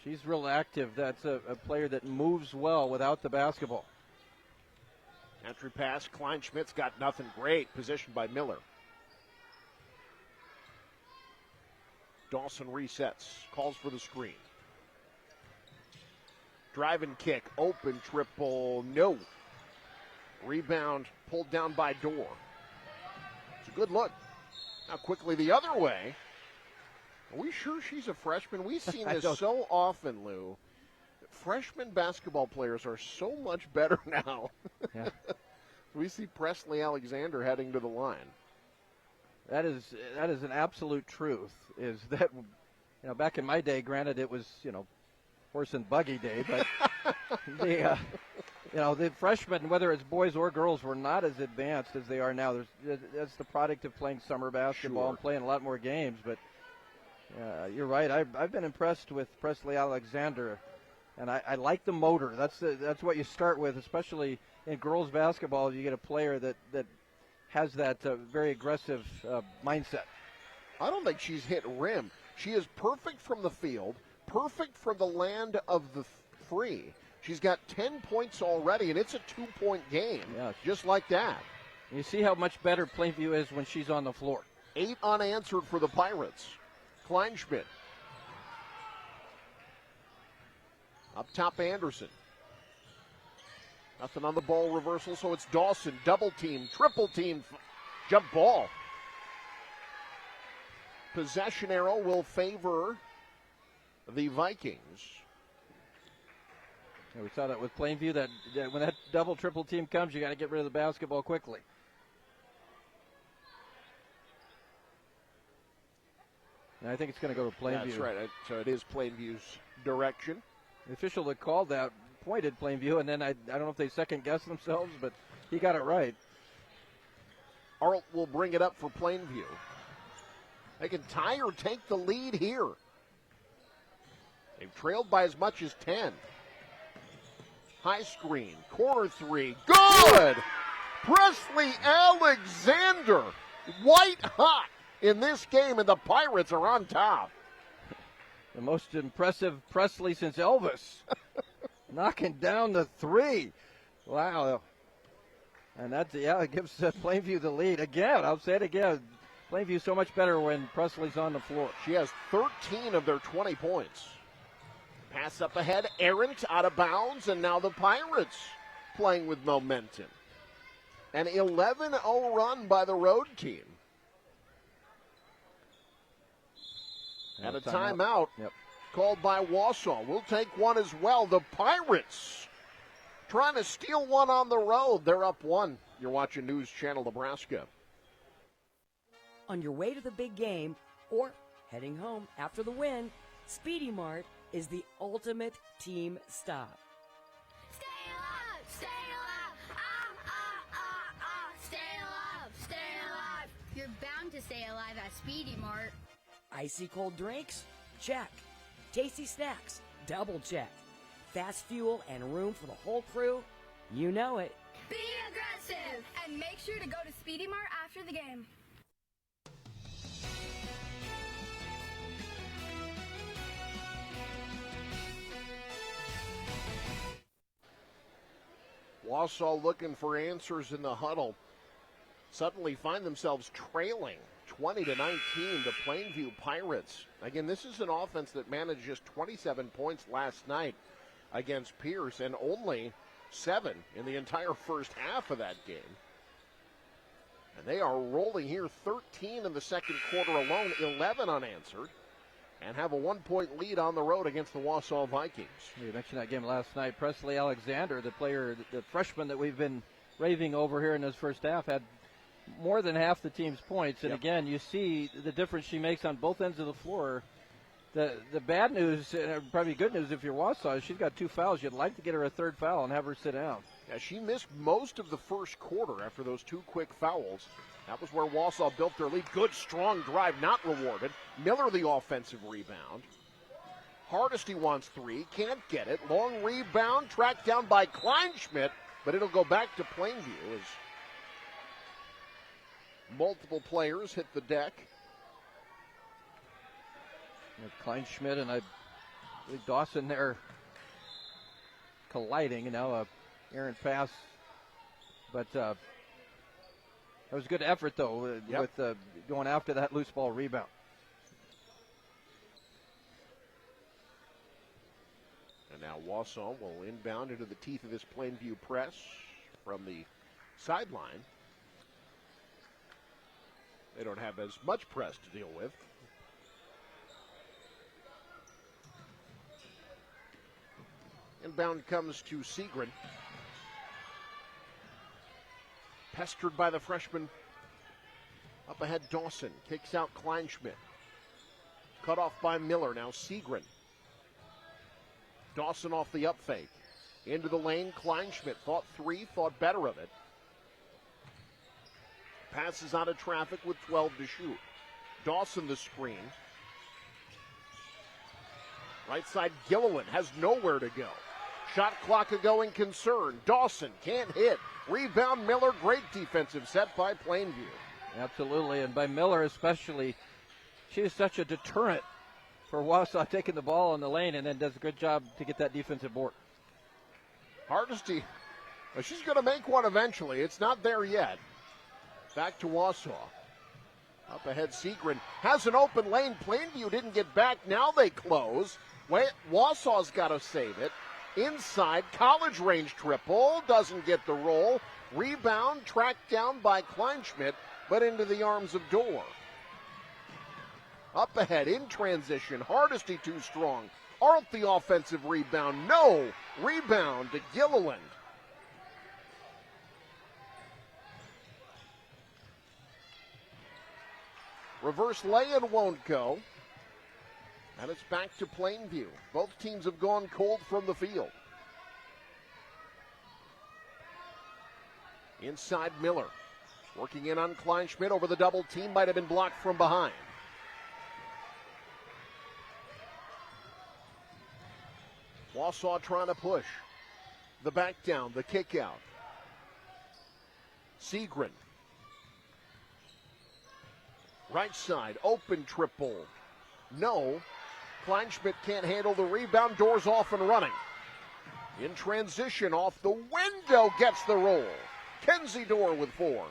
She's real active. That's a player that moves well without the basketball. Entry pass, Kleinschmidt's got nothing. Great position by Miller. Dawson resets, calls for the screen. Drive and kick, open triple, no. Rebound pulled down by Dorr. It's a good look. Now quickly the other way. Are we sure she's a freshman? We've seen this so often, Lou. Freshman basketball players are so much better now. Yeah. We see Presley Alexander heading to the line. That is an absolute truth. Is that, back in my day, granted it was, horse and buggy day, but the freshmen, whether it's boys or girls, were not as advanced as they are now. That's the product of playing summer basketball and playing a lot more games. But you're right. I've been impressed with Presley Alexander, and I like the motor. That's what you start with, especially in girls basketball. You get a player that has that very aggressive mindset. I don't think she's hit rim. She is perfect from the field, perfect from the land of the free. She's got 10 points already, and it's a 2-point game, just like that. You see how much better Plainview is when she's on the floor. 8 unanswered for the Pirates. Kleinschmidt. Up top, Anderson. Nothing on the ball reversal, so it's Dawson. Double team, triple team, jump ball. Possession arrow will favor the Vikings. Yeah, we saw that with Plainview, that when that double, triple team comes, you got to get rid of the basketball quickly. And I think it's going to go to Plainview. That's right. So it is Plainview's direction. The official that called that pointed Plainview, and then I don't know if they second-guessed themselves, but he got it right. Arlt will bring it up for Plainview. They can tie or take the lead here. They've trailed by as much as 10. High screen, corner three, good! Presley Alexander, white hot in this game, and the Pirates are on top. The most impressive Presley since Elvis. Knocking down the three. Wow. And it gives Plainview the lead. Again, I'll say it again. Plainview so much better when Presley's on the floor. She has 13 of their 20 points. Pass up ahead, errant, out of bounds, and now the Pirates playing with momentum. An 11-0 run by the road team. And a timeout called by Wausa. We'll take one as well. The Pirates trying to steal one on the road. They're up 1. You're watching News Channel Nebraska. On your way to the big game or heading home after the win, Speedy Mart is the ultimate team stop. Stay alive! Stay alive! Stay alive! Stay alive! You're bound to stay alive at Speedy Mart. Icy cold drinks? Check. Tasty snacks? Double check. Fast fuel and room for the whole crew? You know it. Be aggressive! And make sure to go to Speedy Mart after the game. Wausa looking for answers in the huddle. Suddenly find themselves trailing 20-19 to Plainview Pirates. Again, this is an offense that managed just 27 points last night against Pierce and only 7 in the entire first half of that game. And they are rolling here, 13 in the second quarter alone, 11 unanswered, and have a 1-point lead on the road against the Wausa Vikings. You mentioned that game last night. Presley Alexander, the player, the freshman that we've been raving over here in this first half, had more than half the team's points. And again, you see the difference she makes on both ends of the floor. The bad news, and probably good news if you're Wausa, is she's got 2 fouls. You'd like to get her a 3rd foul and have her sit down. Yeah, she missed most of the first quarter after those 2 quick fouls. That was where Wausa built their lead. Good, strong drive, not rewarded. Miller the offensive rebound. Hardesty wants 3, can't get it. Long rebound, tracked down by Kleinschmidt, but it'll go back to Plainview as Multiple players hit the deck. Kleinschmidt and I believe Dawson there colliding, and now a errant pass. But that was a good effort, though, with going after that loose ball rebound. And now Wausa will inbound into the teeth of this Plainview press from the sideline. They don't have as much press to deal with. Inbound comes to Segrin. Pestered by the freshman. Up ahead, Dawson kicks out Kleinschmidt. Cut off by Miller. Now Segrin. Dawson off the up fake. Into the lane, Kleinschmidt thought three, thought better of it. Passes out of traffic with 12 to shoot. Dawson the screen. Right side, Gilliland has nowhere to go. Shot clock a going concern. Dawson can't hit. Rebound Miller, great defensive set by Plainview. Absolutely, and by Miller especially. She is such a deterrent for Wausa taking the ball in the lane, and then does a good job to get that defensive board. Hardesty, well, she's going to make one eventually. It's not there yet. Back to Wausa. Up ahead, Segrin has an open lane. Plainview didn't get back. Now they close. Wausau's got to save it. Inside, college range triple. Doesn't get the roll. Rebound tracked down by Kleinschmidt, but into the arms of Dorr. Up ahead, in transition. Hardesty too strong. Arlt the offensive rebound. No. Rebound to Gilliland. Reverse lay-in won't go. And it's back to Plainview. Both teams have gone cold from the field. Inside Miller. Working in on Kleinschmidt over the double team. Might have been blocked from behind. Wausa trying to push. The back down, the kick out. Segrin. Right side, open triple. No. Kleinschmidt can't handle the rebound. Door's off and running. In transition, off the window, gets the roll. Kenzie Dorr with 4.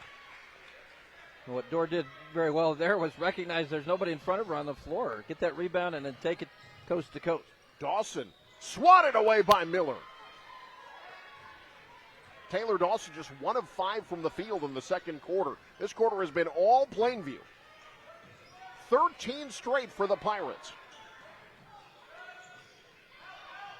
What Dorr did very well there was recognize there's nobody in front of her on the floor. Get that rebound and then take it coast to coast. Dawson swatted away by Miller. Taylor Dawson just 1 of 5 from the field in the second quarter. This quarter has been all Plainview. 13 straight for the Pirates.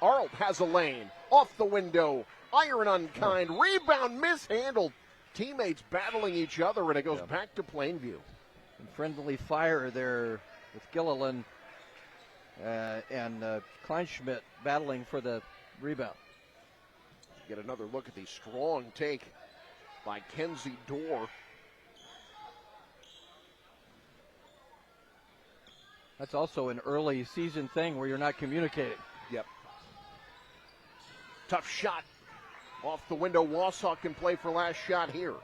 Arlt has a lane. Off the window. Iron unkind. Rebound mishandled. Teammates battling each other, and it goes back to Plainview. And friendly fire there with Gilliland and Kleinschmidt battling for the rebound. Get another look at the strong take by Kenzie Dorr. That's also an early season thing where you're not communicating. Yep. Tough shot. Off the window, Wausa can play for last shot here.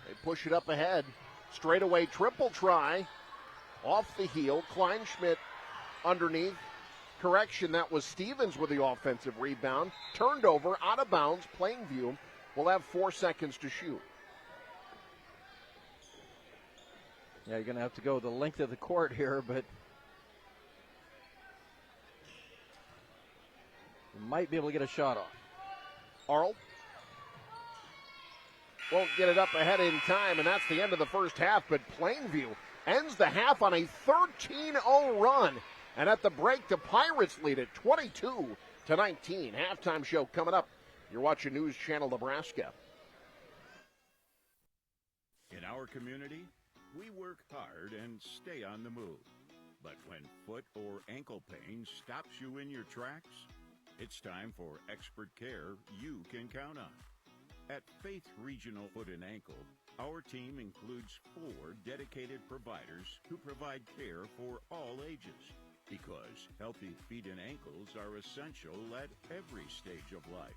They push it up ahead. Straightaway triple try. Off the heel. Kleinschmidt underneath. Correction, that was Stevens with the offensive rebound. Turned over, out of bounds. Plainview will have 4 seconds to shoot. Yeah, you're going to have to go the length of the court here, but you might be able to get a shot off. Arlt won't get it up ahead in time, and that's the end of the first half, but Plainview ends the half on a 13-0 run. And at the break, the Pirates lead it 22-19. Halftime show coming up. You're watching News Channel Nebraska. In our community, we work hard and stay on the move. But when foot or ankle pain stops you in your tracks, it's time for expert care you can count on. At Faith Regional Foot and Ankle, our team includes 4 dedicated providers who provide care for all ages. Because healthy feet and ankles are essential at every stage of life.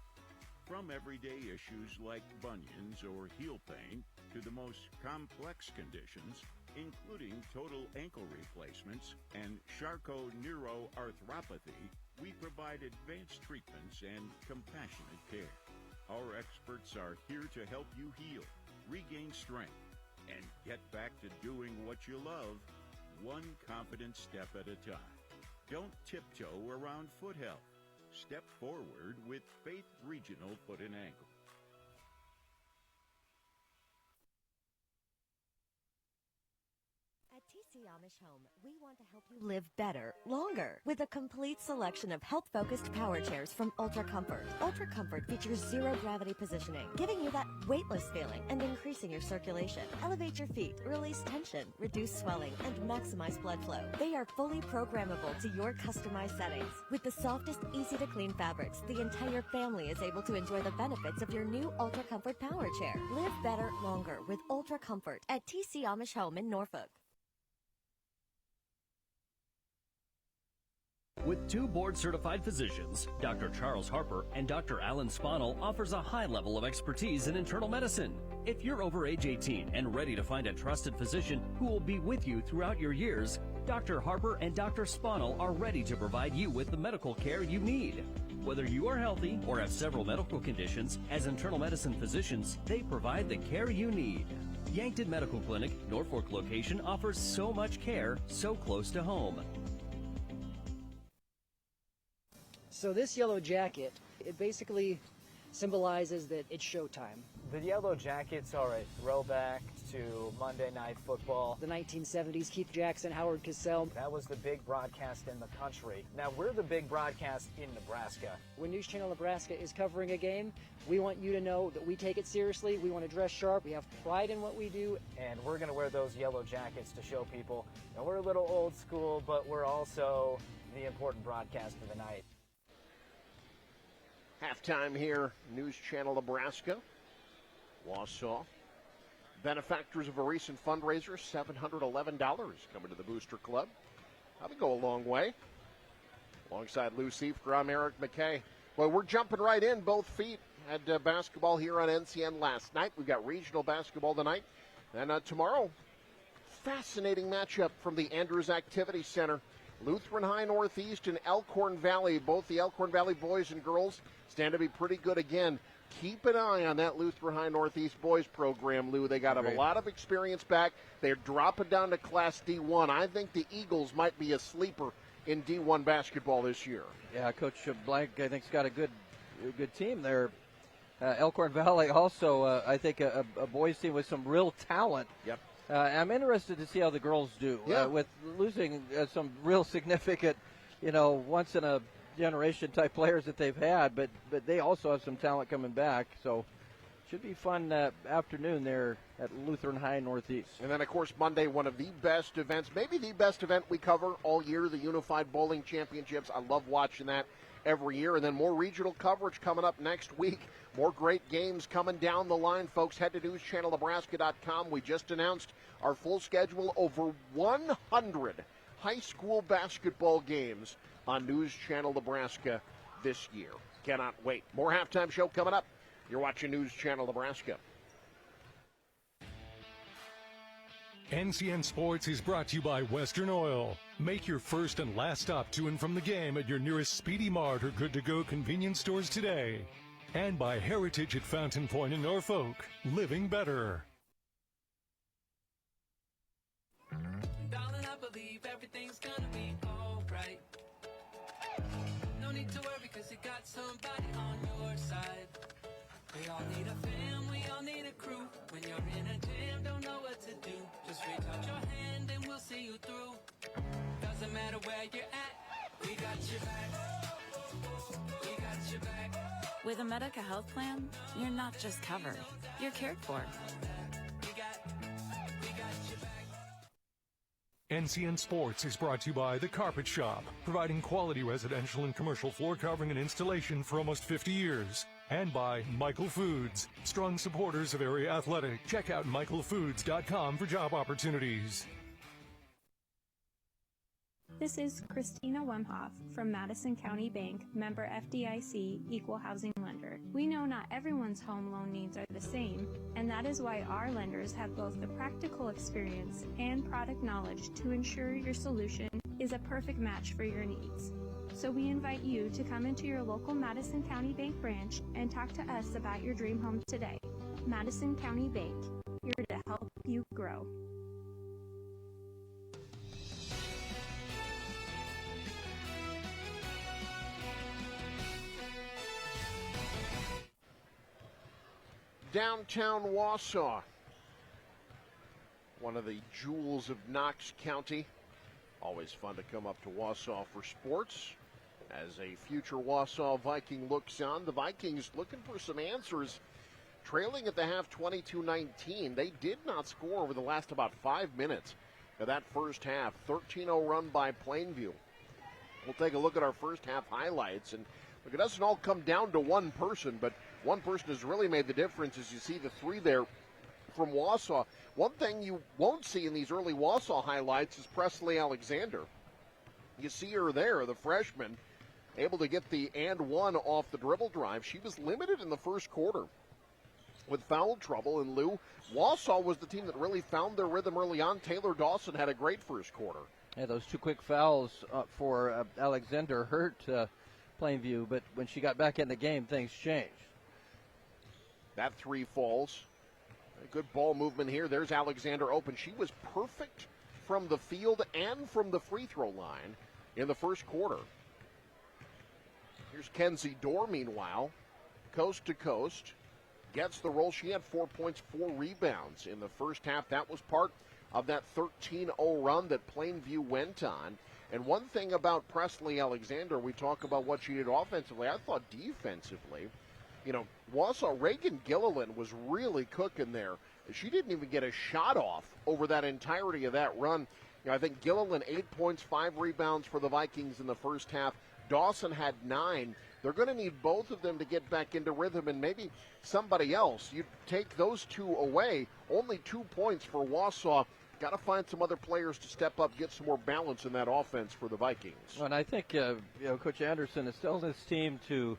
From everyday issues like bunions or heel pain to the most complex conditions, including total ankle replacements and Charcot-neuroarthropathy, we provide advanced treatments and compassionate care. Our experts are here to help you heal, regain strength, and get back to doing what you love, one confident step at a time. Don't tiptoe around foot health. Step forward with Faith Regional Foot and Ankle. At TC Amish Home, we want to help you live better, longer, with a complete selection of health-focused power chairs from Ultra Comfort. Ultra Comfort features zero-gravity positioning, giving you that weightless feeling and increasing your circulation. Elevate your feet, release tension, reduce swelling, and maximize blood flow. They are fully programmable to your customized settings. With the softest, easy-to-clean fabrics, the entire family is able to enjoy the benefits of your new Ultra Comfort power chair. Live better, longer with Ultra Comfort at TC Amish Home in Norfolk. With 2 board-certified physicians, Dr. Charles Harper and Dr. Alan Spanel offers a high level of expertise in internal medicine. If you're over age 18 and ready to find a trusted physician who will be with you throughout your years, Dr. Harper and Dr. Spanel are ready to provide you with the medical care you need. Whether you are healthy or have several medical conditions, as internal medicine physicians, they provide the care you need. Yankton Medical Clinic, Norfolk location offers so much care so close to home. So this yellow jacket, it basically symbolizes that it's showtime. The Yellow Jackets are a throwback to Monday Night Football. The 1970s, Keith Jackson, Howard Cosell. That was the big broadcast in the country. Now we're the big broadcast in Nebraska. When News Channel Nebraska is covering a game, we want you to know that we take it seriously. We want to dress sharp. We have pride in what we do. And we're going to wear those yellow jackets to show people that we're a little old school, but we're also the important broadcast of the night. Halftime here, News Channel Nebraska. Wausa. Benefactors of a recent fundraiser, $711 coming to the Booster Club. That would go a long way. Alongside Lou Seifker, I'm Eric McKay. Well, we're jumping right in, both feet. Had basketball here on NCN last night. We've got regional basketball tonight. And tomorrow, fascinating matchup from the Andrews Activity Center. Lutheran High Northeast and Elkhorn Valley. Both the Elkhorn Valley boys and girls stand to be pretty good again. Keep an eye on that Lutheran High Northeast boys program, Lou. They got a lot of experience back. They're dropping down to Class D1. I think the Eagles might be a sleeper in D1 basketball this year. Yeah, Coach Blank, I think, has got a good team there. Elkhorn Valley also, I think, a boys team with some real talent. Yep. I'm interested to see how the girls do with losing some real significant, once-in-a-generation type players that they've had, but they also have some talent coming back. So should be fun afternoon there at Lutheran High Northeast. And then, of course, Monday, one of the best events, maybe the best event we cover all year, the Unified Bowling Championships. I love watching that every year. And then more regional coverage coming up next week. More great games coming down the line, folks. Head to newschannelnebraska.com. We just announced our full schedule, over 100 high school basketball games on News Channel Nebraska this year. Cannot wait. More halftime show coming up. You're watching News Channel Nebraska. NCN Sports is brought to you by Western Oil. Make your first and last stop to and from the game at your nearest Speedy Mart or Good-to-Go convenience stores today. And by Heritage at Fountain Point in Norfolk. Living better. Darling, I believe everything's gonna be alright. No need to worry, cause you got somebody on your side. We all need a fam, we all need a crew. When you're in a jam, don't know what to do. Just reach out your hand and we'll see you through. Doesn't matter where you're at, we got your back. We got your back. With a Medica health plan, you're not just covered, you're cared for. NCN Sports is brought to you by The Carpet Shop, providing quality residential and commercial floor covering and installation for almost 50 years. And by Michael Foods, strong supporters of area athletic. Check out michaelfoods.com for job opportunities. This is Christina Wemhoff from Madison County Bank, member FDIC, equal housing lender. We know not everyone's home loan needs are the same, and that is why our lenders have both the practical experience and product knowledge to ensure your solution is a perfect match for your needs. So we invite you to come into your local Madison County Bank branch and talk to us about your dream home today. Madison County Bank, here to help you grow. Downtown Wausa, one of the jewels of Knox County. Always fun to come up to Wausa for sports. As a future Wausa Viking looks on, the Vikings looking for some answers. Trailing at the half 22-19. They did not score over the last about 5 minutes of that first half. 13-0 run by Plainview. We'll take a look at our first half highlights. And look, it doesn't all come down to one person, but one person has really made the difference as you see the three there from Wausa. One thing you won't see in these early Wausa highlights is Presley Alexander. You see her there, the freshman, able to get the and one off the dribble drive. She was limited in the first quarter with foul trouble, and Lou, Wausa was the team that really found their rhythm early on. Taylor Dawson had a great first quarter. Yeah, those two quick fouls for Alexander hurt Plainview, but when she got back in the game, things changed. That three falls. A good ball movement here. There's Alexander open. She was perfect from the field and from the free throw line in the first quarter. Here's Kenzie Dorr, meanwhile, coast to coast. Gets the roll. She had 4 points, 4 rebounds in the first half. That was part of that 13-0 run that Plainview went on. And one thing about Presley Alexander, we talk about what she did offensively. I thought defensively, you know, Wausa, Reagan Gilliland was really cooking there. She didn't even get a shot off over that entirety of that run. You know, I think Gilliland 8 points, 5 rebounds for the Vikings in the first half. Dawson had 9. They're going to need both of them to get back into rhythm, and maybe somebody else. You take those two away, only 2 points for Wausa. Got to find some other players to step up, get some more balance in that offense for the Vikings. And I think Coach Anderson is telling his team to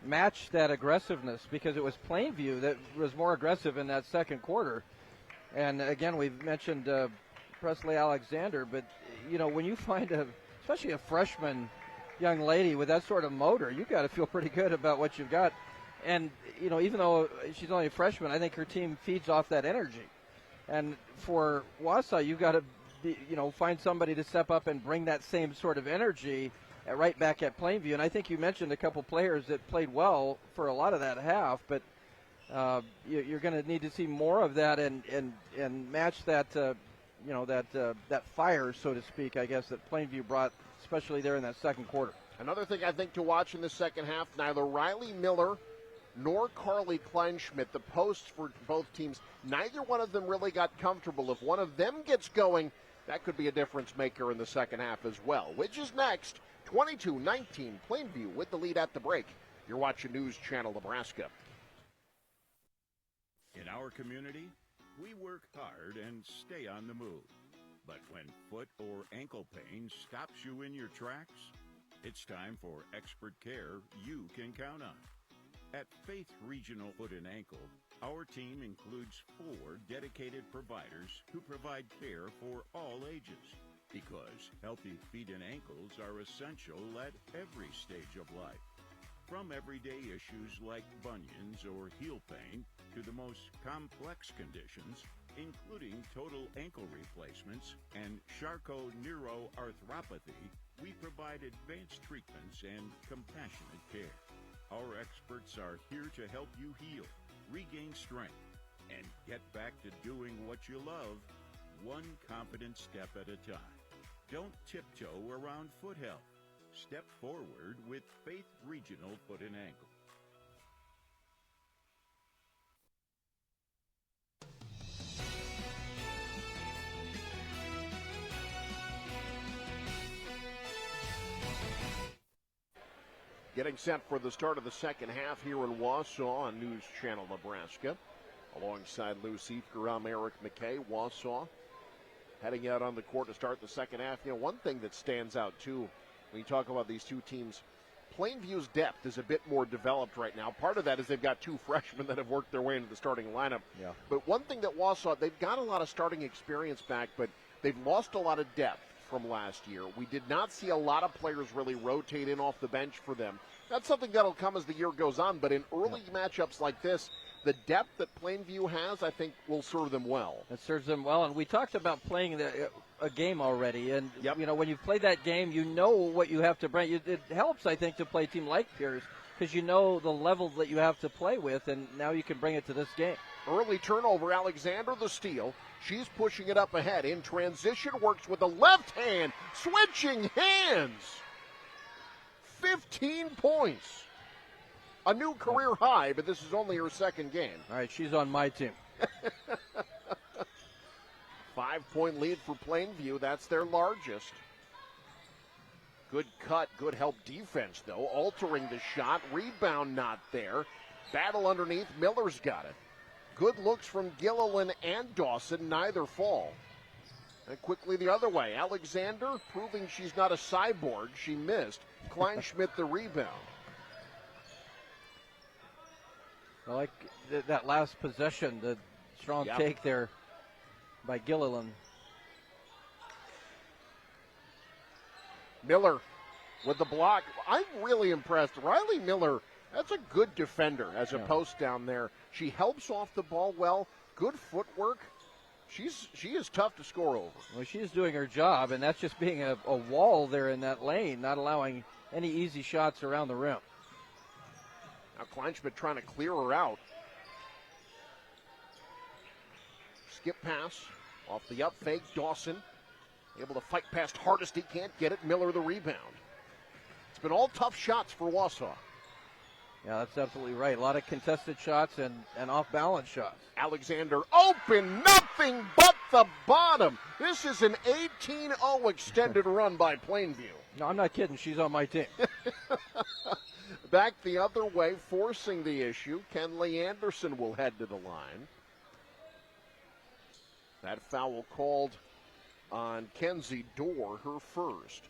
match that aggressiveness, because it was Plainview that was more aggressive in that second quarter. And again, we've mentioned Presley Alexander, but you know, when you find especially a freshman young lady with that sort of motor, you've got to feel pretty good about what you've got. And you know, even though she's only a freshman, I think her team feeds off that energy. And for Wausa, you've got to find somebody to step up and bring that same sort of energy right back at Plainview. And I think you mentioned a couple players that played well for a lot of that half, but you're going to need to see more of that and match that that fire, so to speak, I guess, that Plainview brought, especially there in that second quarter. Another thing I think to watch in the second half, neither Riley Miller nor Carly Kleinschmidt, the posts for both teams, neither one of them really got comfortable. If one of them gets going, that could be a difference maker in the second half as well. Which is next, 22-19, Plainview with the lead at the break. You're watching News Channel Nebraska. In our community, we work hard and stay on the move. But when foot or ankle pain stops you in your tracks, it's time for expert care you can count on. At Faith Regional Foot and Ankle, our team includes 4 dedicated providers who provide care for all ages, because healthy feet and ankles are essential at every stage of life. From everyday issues like bunions or heel pain to the most complex conditions, including total ankle replacements and Charcot-neuroarthropathy, we provide advanced treatments and compassionate care. Our experts are here to help you heal, regain strength, and get back to doing what you love, one confident step at a time. Don't tiptoe around foot health. Step forward with Faith Regional Foot and Ankle. Getting set for the start of the second half here in Wausa on News Channel Nebraska. Alongside Lou Seifker, I'm Eric McKay. Wausa heading out on the court to start the second half. You know, one thing that stands out, too, when you talk about these two teams, Plainview's depth is a bit more developed right now. Part of that is they've got two freshmen that have worked their way into the starting lineup. Yeah. But one thing that Wausa, they've got a lot of starting experience back, but they've lost a lot of depth from last year. We did not see a lot of players really rotate in off the bench for them. That's something that'll come as the year goes on, but in early matchups like this, the depth that Plainview has, I think, will serve them well. It serves them well, and we talked about playing a game already, and you know, when you play that game, you know what you have to bring. It helps, I think, to play a team like Pierce because you know the level that you have to play with, and now you can bring it to this game. Early turnover, Alexander the steal. She's pushing it up ahead. In transition, works with the left hand, switching hands. 15 points. A new career high, but this is only her second game. All right, she's on my team. 5-point lead for Plainview. That's their largest. Good cut, good help defense, though. Altering the shot. Rebound not there. Battle underneath. Miller's got it. Good looks from Gilliland and Dawson. Neither fall. And quickly the other way. Alexander proving she's not a cyborg. She missed. Kleinschmidt the rebound. I like that last possession, the strong take there by Gilliland. Miller with the block. I'm really impressed. Riley Miller, that's a good defender as a post down there. She helps off the ball well. Good footwork. She is tough to score over. Well, she is doing her job, and that's just being a wall there in that lane, not allowing any easy shots around the rim. Now Kleinschmidt trying to clear her out. Skip pass off the up fake. Dawson able to fight past Hardesty. Can't get it. Miller the rebound. It's been all tough shots for Wausa. Yeah, that's absolutely right. A lot of contested shots and off-balance shots. Alexander open. Nothing but the bottom. This is an 18-0 extended run by Plainview. No, I'm not kidding. She's on my team. Back the other way, forcing the issue. Kenley Anderson will head to the line. That foul called on Kenzie Dorr, her first.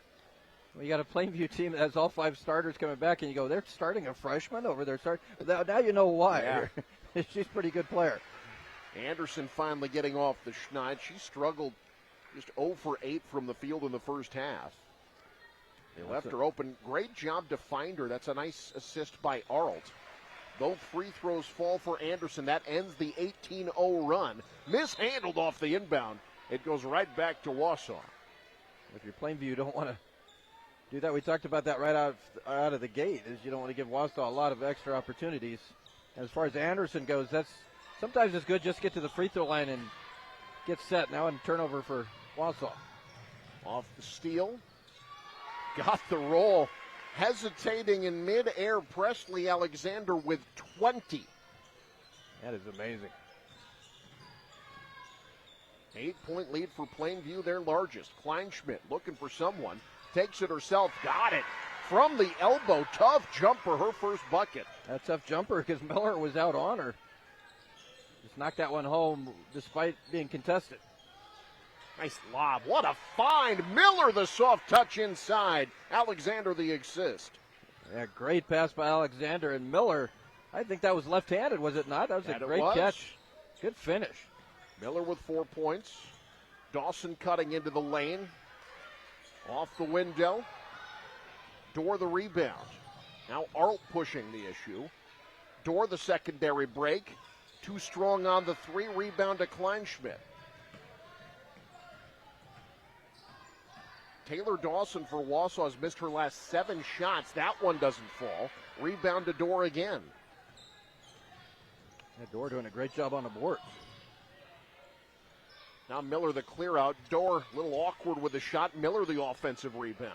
Well, you got a Plainview team that has all 5 starters coming back, and you go, they're starting a freshman over there. Now you know why. Yeah. She's a pretty good player. Anderson finally getting off the schneid. She struggled just 0 for 8 from the field in the first half. They left her open. Great job to find her. That's a nice assist by Arlt. Both free throws fall for Anderson. That ends the 18-0 run. Mishandled off the inbound. It goes right back to Wausa. If you're Plainview, you don't want to do that. We talked about that right out of the gate, is you don't want to give Wausa a lot of extra opportunities. As far as Anderson goes, sometimes it's good just get to the free throw line and get set. Now in turnover for Wausa. Off the steal. Got the roll. Hesitating in midair, Presley Alexander with 20. That is amazing. 8-point lead for Plainview, their largest. Kleinschmidt looking for someone. Takes it herself. Got it. From the elbow. Tough jumper, her first bucket. That tough jumper because Miller was out on her. Just knocked that one home despite being contested. Nice lob. What a find. Miller the soft touch inside. Alexander the assist. Yeah, great pass by Alexander. And Miller, I think that was left-handed, was it not? That was a great catch. Good finish. Miller with 4 points. Dawson cutting into the lane. Off the window. Dorr the rebound. Now Arlt pushing the issue. Dorr the secondary break. Too strong on the 3. Rebound to Kleinschmidt. Taylor Dawson for Wausa has missed her last 7 shots. That one doesn't fall. Rebound to Dorr again. Yeah, Dorr doing a great job on the board. Now Miller the clear out. Dorr a little awkward with the shot. Miller the offensive rebound.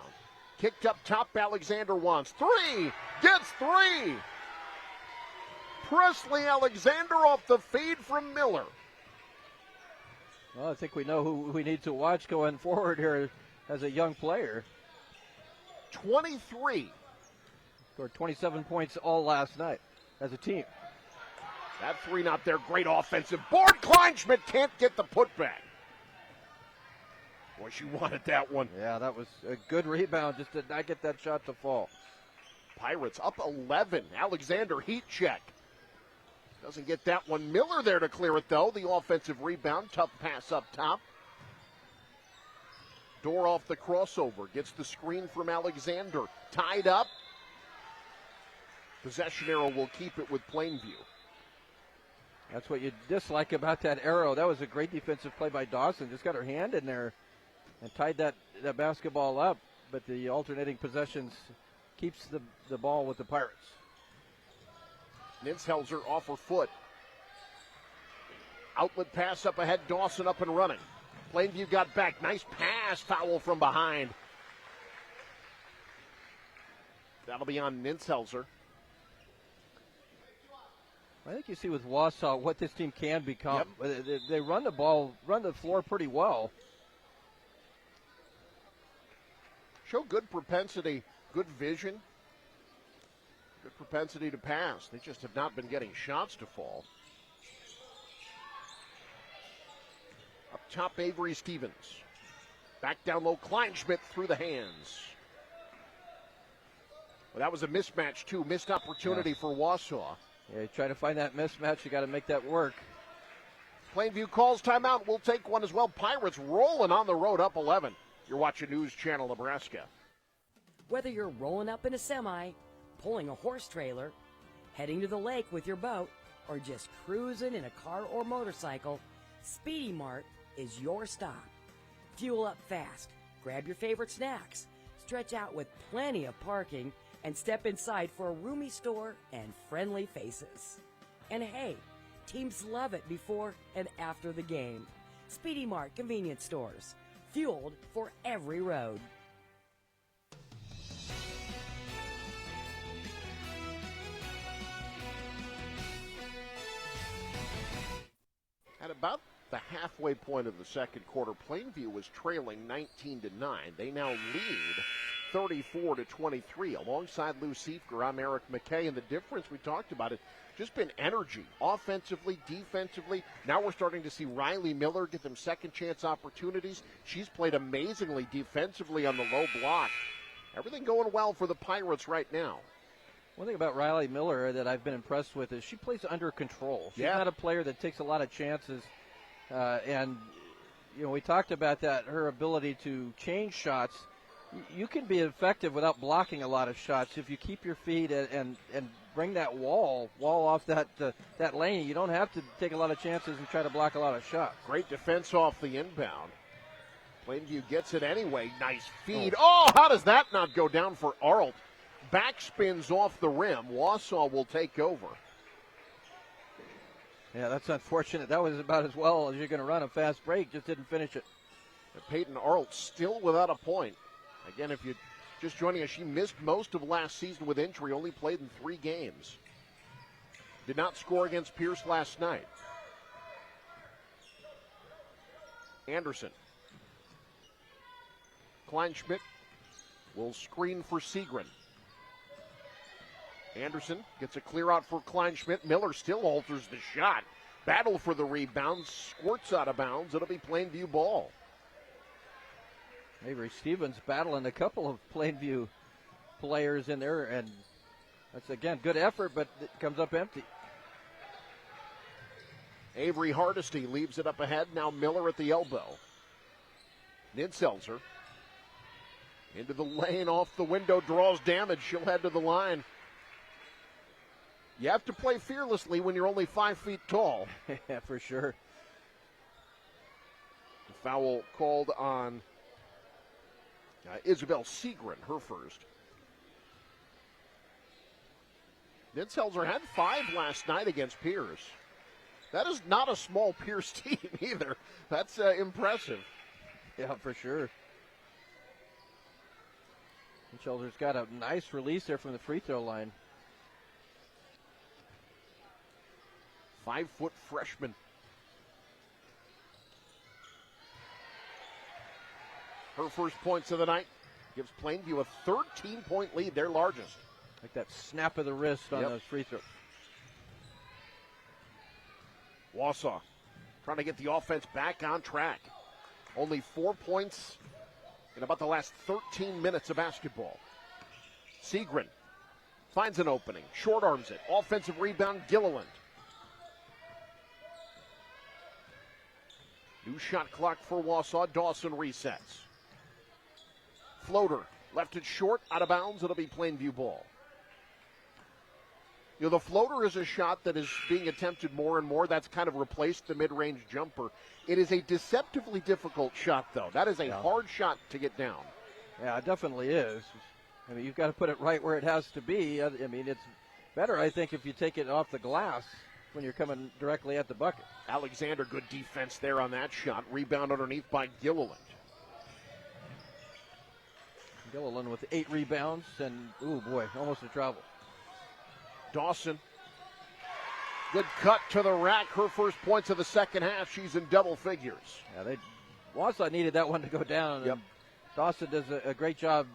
Kicked up top. Alexander wants 3. Gets 3. Presley Alexander off the feed from Miller. Well, I think we know who we need to watch going forward here as a young player. 23. Scored 27 points all last night as a team. That 3 not there. Great offensive board. Kleinschmidt can't get the putback. Boy, she wanted that one. Yeah, that was a good rebound. Just did not get that shot to fall. Pirates up 11. Alexander heat check. Doesn't get that one. Miller there to clear it, though. The offensive rebound. Tough pass up top. Door off the crossover. Gets the screen from Alexander. Tied up. Possession arrow will keep it with Plainview. That's what you dislike about that arrow. That was a great defensive play by Dawson. Just got her hand in there and tied that basketball up. But the alternating possessions keeps the ball with the Pirates. Ninshelzer off her foot. Outlet pass up ahead. Dawson up and running. Plainview got back. Nice pass. Foul from behind. That'll be on Ninshelzer. I think you see with Wausa what this team can become. Yep. They run the floor pretty well. Show good propensity, good vision, good propensity to pass. They just have not been getting shots to fall. Up top, Avery Stevens. Back down low, Kleinschmidt through the hands. Well, that was a mismatch, too. Missed opportunity for Wausa. Yeah, you try to find that mismatch. You got to make that work. Plainview calls timeout. We'll take one as well. Pirates rolling on the road, up 11. You're watching News Channel Nebraska. Whether you're rolling up in a semi, pulling a horse trailer, heading to the lake with your boat, or just cruising in a car or motorcycle, Speedy Mart is your stop. Fuel up fast, grab your favorite snacks, stretch out with plenty of parking, and step inside for a roomy store and friendly faces. And hey, teams love it before and after the game. Speedy Mart convenience stores, fueled for every road. At about the halfway point of the second quarter, Plainview was trailing 19-9. They now lead 34-23. Alongside Lou Siefker, I'm Eric McKay, and the difference we talked about it just been energy, offensively, defensively. Now we're starting to see Riley Miller get them second chance opportunities. She's played amazingly defensively on the low block. Everything going well for the Pirates right now. One thing about Riley Miller that I've been impressed with is she plays under control. She's not a player that takes a lot of chances. And, you know, we talked about that, her ability to change shots. You can be effective without blocking a lot of shots if you keep your feet and bring that wall off that lane. You don't have to take a lot of chances and try to block a lot of shots. Great defense off the inbound. Plainview gets it anyway. Nice feed. Oh, how does that not go down for Arlt? Backspins off the rim. Wausa will take over. Yeah, that's unfortunate. That was about as well as you're going to run a fast break. Just didn't finish it. Peyton Arlt still without a point. Again, if you're just joining us, she missed most of last season with injury, only played in 3 games. Did not score against Pierce last night. Anderson. Kleinschmidt will screen for Segrin. Anderson gets a clear out for Kleinschmidt. Miller still alters the shot. Battle for the rebound, squirts out of bounds. It'll be Plainview ball. Avery Stevens battling a couple of Plainview players in there, and that's, again, good effort, but it comes up empty. Avery Hardesty leaves it up ahead. Now Miller at the elbow. Ninshelzer into the lane, off the window, draws damage. She'll head to the line. You have to play fearlessly when you're only 5 feet tall. Yeah, for sure. The foul called on Isabel Segrin, her first. Ninshelzer had 5 last night against Pierce. That is not a small Pierce team either. That's impressive. Yeah, for sure. Ninshelzer's got a nice release there from the free throw line. 5-foot freshman. Her first points of the night gives Plainview a 13-point lead, their largest. Like that snap of the wrist on those free throws. Wausa trying to get the offense back on track. Only 4 points in about the last 13 minutes of basketball. Segrin finds an opening, short arms it. Offensive rebound, Gilliland. New shot clock for Wausa. Dawson resets. Floater, left it short, out of bounds. It'll be Plainview ball. You know, the floater is a shot that is being attempted more and more. That's kind of replaced the mid-range jumper. It is a deceptively difficult shot, though. That is a hard shot to get down. Yeah, it definitely is. I mean, you've got to put it right where it has to be. I mean, it's better, I think, if you take it off the glass when you're coming directly at the bucket. Alexander, good defense there on that shot. Rebound underneath by Gilliland. Gilliland with 8 rebounds and, ooh, boy, almost a travel. Dawson, good cut to the rack. Her first points of the second half. She's in double figures. Yeah, Wausa needed that one to go down. Yep. And Dawson does a great job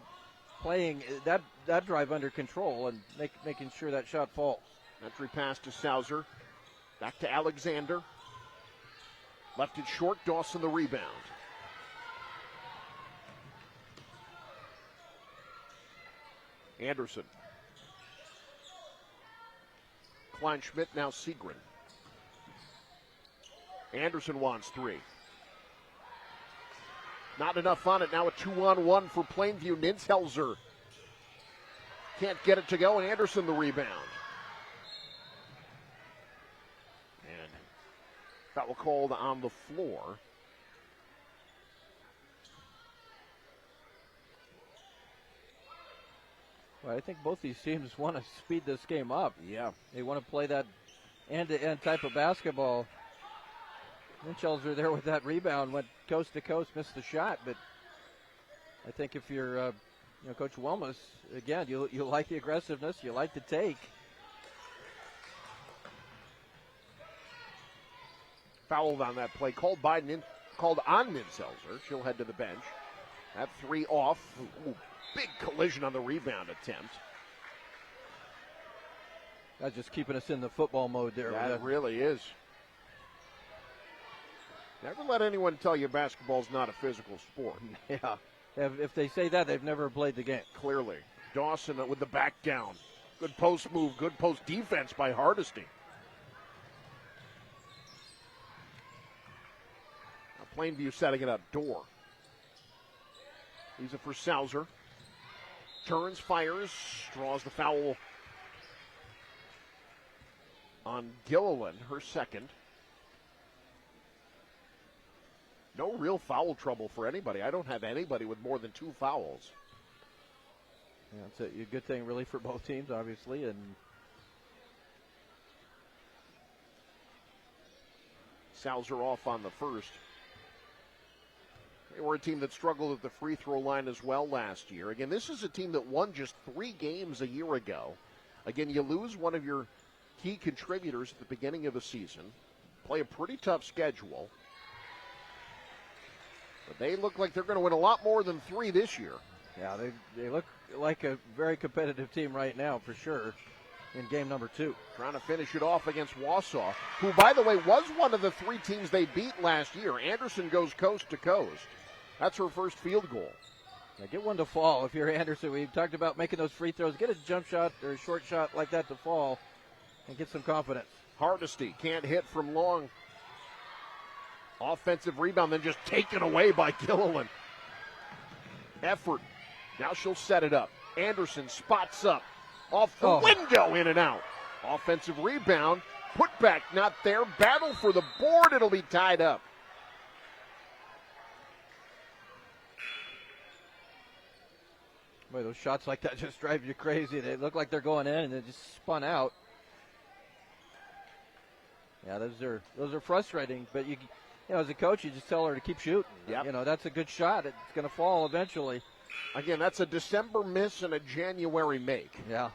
playing that drive under control and making sure that shot falls. Entry pass to Sauser. Back to Alexander. Left it short. Dawson the rebound. Anderson. Kleinschmidt, now Segrin. Anderson wants 3. Not enough on it. Now a 2-on-1 for Plainview. Ninshelzer can't get it to go, and Anderson the rebound. And foul called on the floor. Well, I think both these teams want to speed this game up. Yeah. They want to play that end-to-end type of basketball. Ninshelzer there with that rebound, went coast to coast, missed the shot, but I think if you're Coach Wilmus, again, you like the aggressiveness, you like the take. Fouled on that play, called on Ninshelzer. She'll head to the bench. That 3 off. Ooh, big collision on the rebound attempt. That's just keeping us in the football mode there. That really is. Never let anyone tell you basketball's not a physical sport. Yeah. If they say that, they've never played the game. Clearly. Dawson with the back down. Good post move, good post defense by Hardesty. Now Plainview setting it up. Door. He's it for Sauser. Turns, fires, draws the foul on Gilliland, her second. No real foul trouble for anybody. I don't have anybody with more than 2 fouls. Yeah, it's a good thing really for both teams, obviously. And Sauser off on the first. They were a team that struggled at the free throw line as well last year. Again, this is a team that won just 3 games a year ago. Again, you lose one of your key contributors at the beginning of the season. Play a pretty tough schedule. But they look like they're going to win a lot more than 3 this year. Yeah, they look like a very competitive team right now, for sure, in game number 2. Trying to finish it off against Wausa, who, by the way, was one of the 3 teams they beat last year. Anderson goes coast to coast. That's her first field goal. Now get one to fall if you're Anderson. We've talked about making those free throws. Get a jump shot or a short shot like that to fall and get some confidence. Hardesty can't hit from long. Offensive rebound, then just taken away by Gilliland. Effort. Now she'll set it up. Anderson spots up. Off the window, in and out. Offensive rebound. Put back, not there. Battle for the board. It'll be tied up. Boy, those shots like that just drive you crazy. They look like they're going in, and they just spun out. Yeah, those are frustrating, but you know, as a coach, you just tell her to keep shooting. Yep. You know, that's a good shot. It's going to fall eventually. Again, that's a December miss and a January make. Yeah.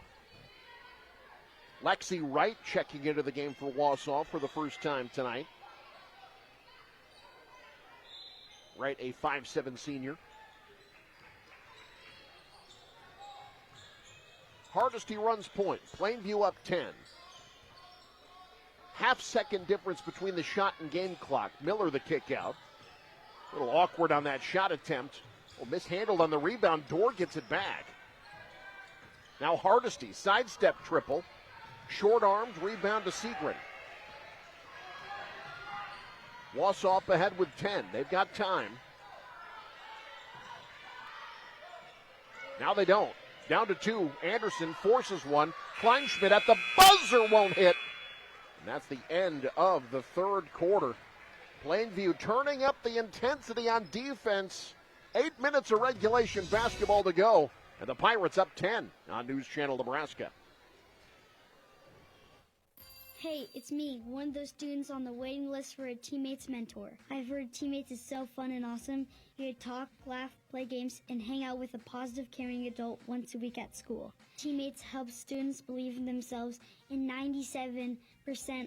Lexi Wright checking into the game for Wausa for the first time tonight. Wright, a 5'7" senior. Hardesty runs point. Plainview up 10. Half-second difference between the shot and game clock. Miller the kick out. A little awkward on that shot attempt. Well, mishandled on the rebound. Dorr gets it back. Now Hardesty, sidestep triple. Short-armed, rebound to Segrin. Wausa up ahead with 10. They've got time. Now they don't. Down to 2. Anderson forces one. Kleinschmidt at the buzzer won't hit. And that's the end of the third quarter. Plainview turning up the intensity on defense. 8 minutes of regulation basketball to go. And the Pirates up 10 on News Channel Nebraska. Hey, it's me, one of those students on the waiting list for a teammate's mentor. I've heard teammates is so fun and awesome. You get to talk, laugh, play games, and hang out with a positive, caring adult once a week at school. Teammates help students believe in themselves, and 97%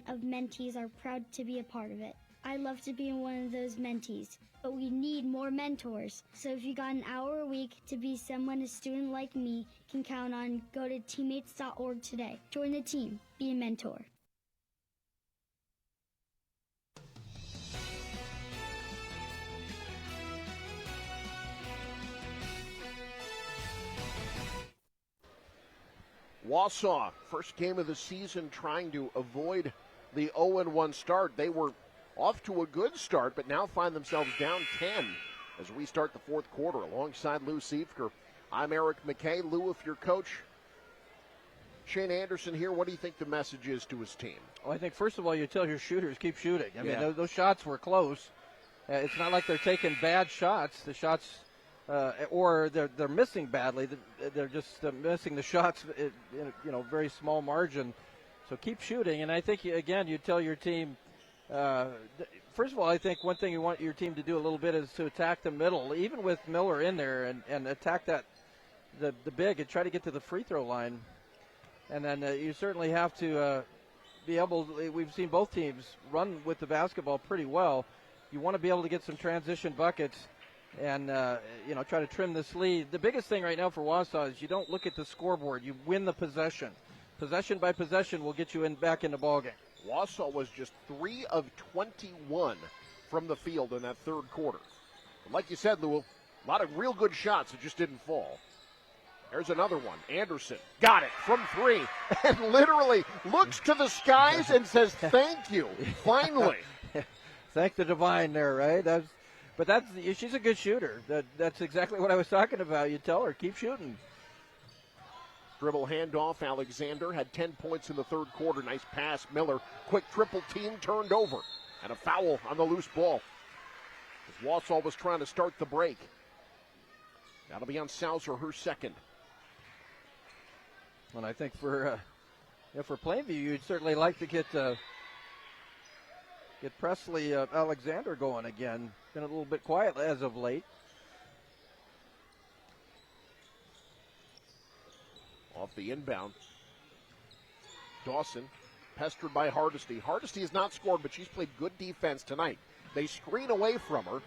of mentees are proud to be a part of it. I'd love to be one of those mentees, but we need more mentors. So if you got an hour a week to be someone a student like me can count on, go to teammates.org today. Join the team. Be a mentor. Wausa, first game of the season, trying to avoid the 0-1 start. They were off to a good start, but now find themselves down 10 as we start the fourth quarter. Alongside Lou Siefker, I'm Eric McKay. Lou, if your coach, Shane Anderson here, what do you think the message is to his team? Well, I think, first of all, you tell your shooters, keep shooting. I mean, those shots were close. It's not like they're taking bad shots. The shots, or they're missing badly. They're just missing the shots in very small margin. So keep shooting. And I think, again, you tell your team, first of all, I think one thing you want your team to do a little bit is to attack the middle, even with Miller in there, and attack the big and try to get to the free throw line. And then you certainly have to be able, we've seen both teams run with the basketball pretty well. You want to be able to get some transition buckets and, try to trim this lead. The biggest thing right now for Wausa is you don't look at the scoreboard. You win the possession. Possession by possession will get you back in the ballgame. Wausa was just 3 of 21 from the field in that third quarter. And like you said, Lou, a lot of real good shots that just didn't fall. There's another one. Anderson got it from 3 and literally looks to the skies and says, thank you, finally. Thank the divine there, right? She's a good shooter. That's exactly what I was talking about. You tell her, keep shooting. Dribble handoff. Alexander had 10 points in the third quarter. Nice pass. Miller. Quick triple team turned over. And a foul on the loose ball. As Wausa was trying to start the break. That'll be on Sauser, her second. And I think for Plainview, you'd certainly like to get Presley Alexander going again. Been a little bit quiet as of late. Off the inbound. Dawson pestered by Hardesty. Hardesty has not scored, but she's played good defense tonight. They screen away from her.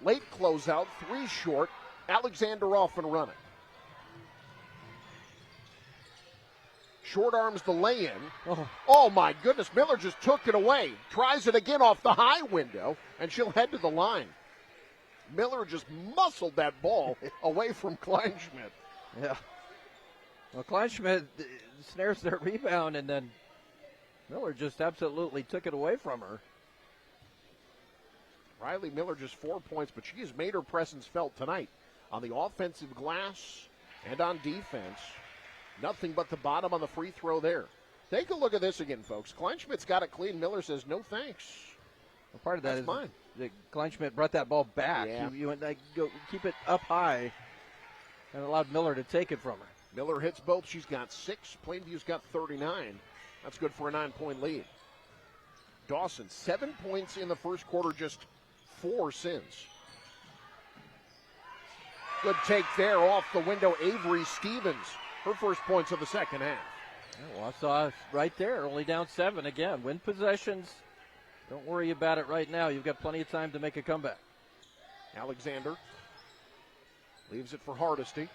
Late closeout, 3 short. Alexander off and running. Short arms the lay-in. Oh, my goodness. Miller just took it away. Tries it again off the high window, and she'll head to the line. Miller just muscled that ball away from Kleinschmidt. Yeah. Well, Kleinschmidt snares their rebound, and then Miller just absolutely took it away from her. Riley Miller just 4 points, but she has made her presence felt tonight on the offensive glass and on defense. Nothing but the bottom on the free throw there. Take a look at this again, folks. Kleinschmidt's got it clean. Miller says, no thanks. Well, part of that That's mine. That Kleinschmidt brought that ball back. Yeah. You go keep it up high and allowed Miller to take it from her. Miller hits both. She's got 6. Plainview's got 39. That's good for a 9-point lead. Dawson, 7 points in the first quarter, just 4 since. Good take there off the window. Avery Stevens, her first points of the second half. Yeah, Wausa right there, only down 7 again. Win possessions. Don't worry about it right now. You've got plenty of time to make a comeback. Alexander leaves it for Hardesty.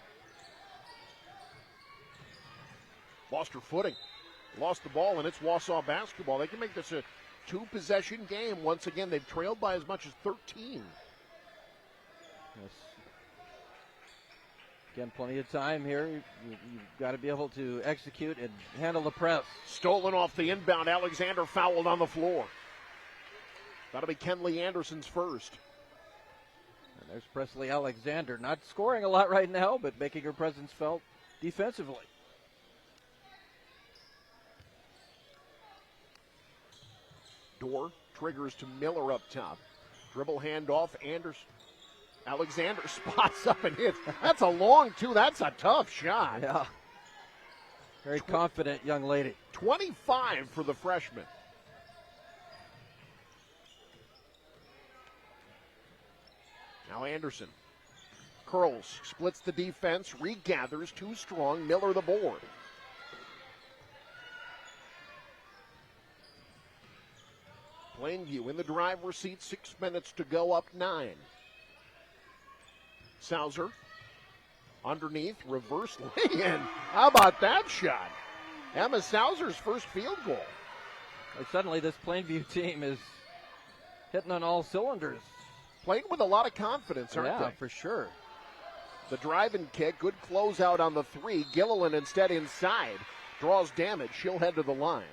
Lost her footing. Lost the ball, and it's Wausa basketball. They can make this a 2-possession game. Once again, they've trailed by as much as 13 Yes. Again, plenty of time here. You've got to be able to execute and handle the press. Stolen off the inbound. Alexander fouled on the floor. That'll be Kenley Anderson's first. And there's Presley Alexander. Not scoring a lot right now, but making her presence felt defensively. Dorr triggers to Miller up top. Dribble handoff. Anderson. Alexander spots up and hits. That's a long two. That's a tough shot. Yeah. Very confident young lady. 25 for the freshman. Now Anderson curls, splits the defense, regathers, too strong. Miller the board. Plainview in the driver's seat, 6 minutes to go, up 9. Sauser underneath, reverse lay-in. How about that shot? Emma Sauser's first field goal. And suddenly this Plainview team is hitting on all cylinders. Playing with a lot of confidence, aren't they? Yeah, for sure. The drive and kick, good closeout on the 3. Gilliland instead inside. Draws damage. She'll head to the line.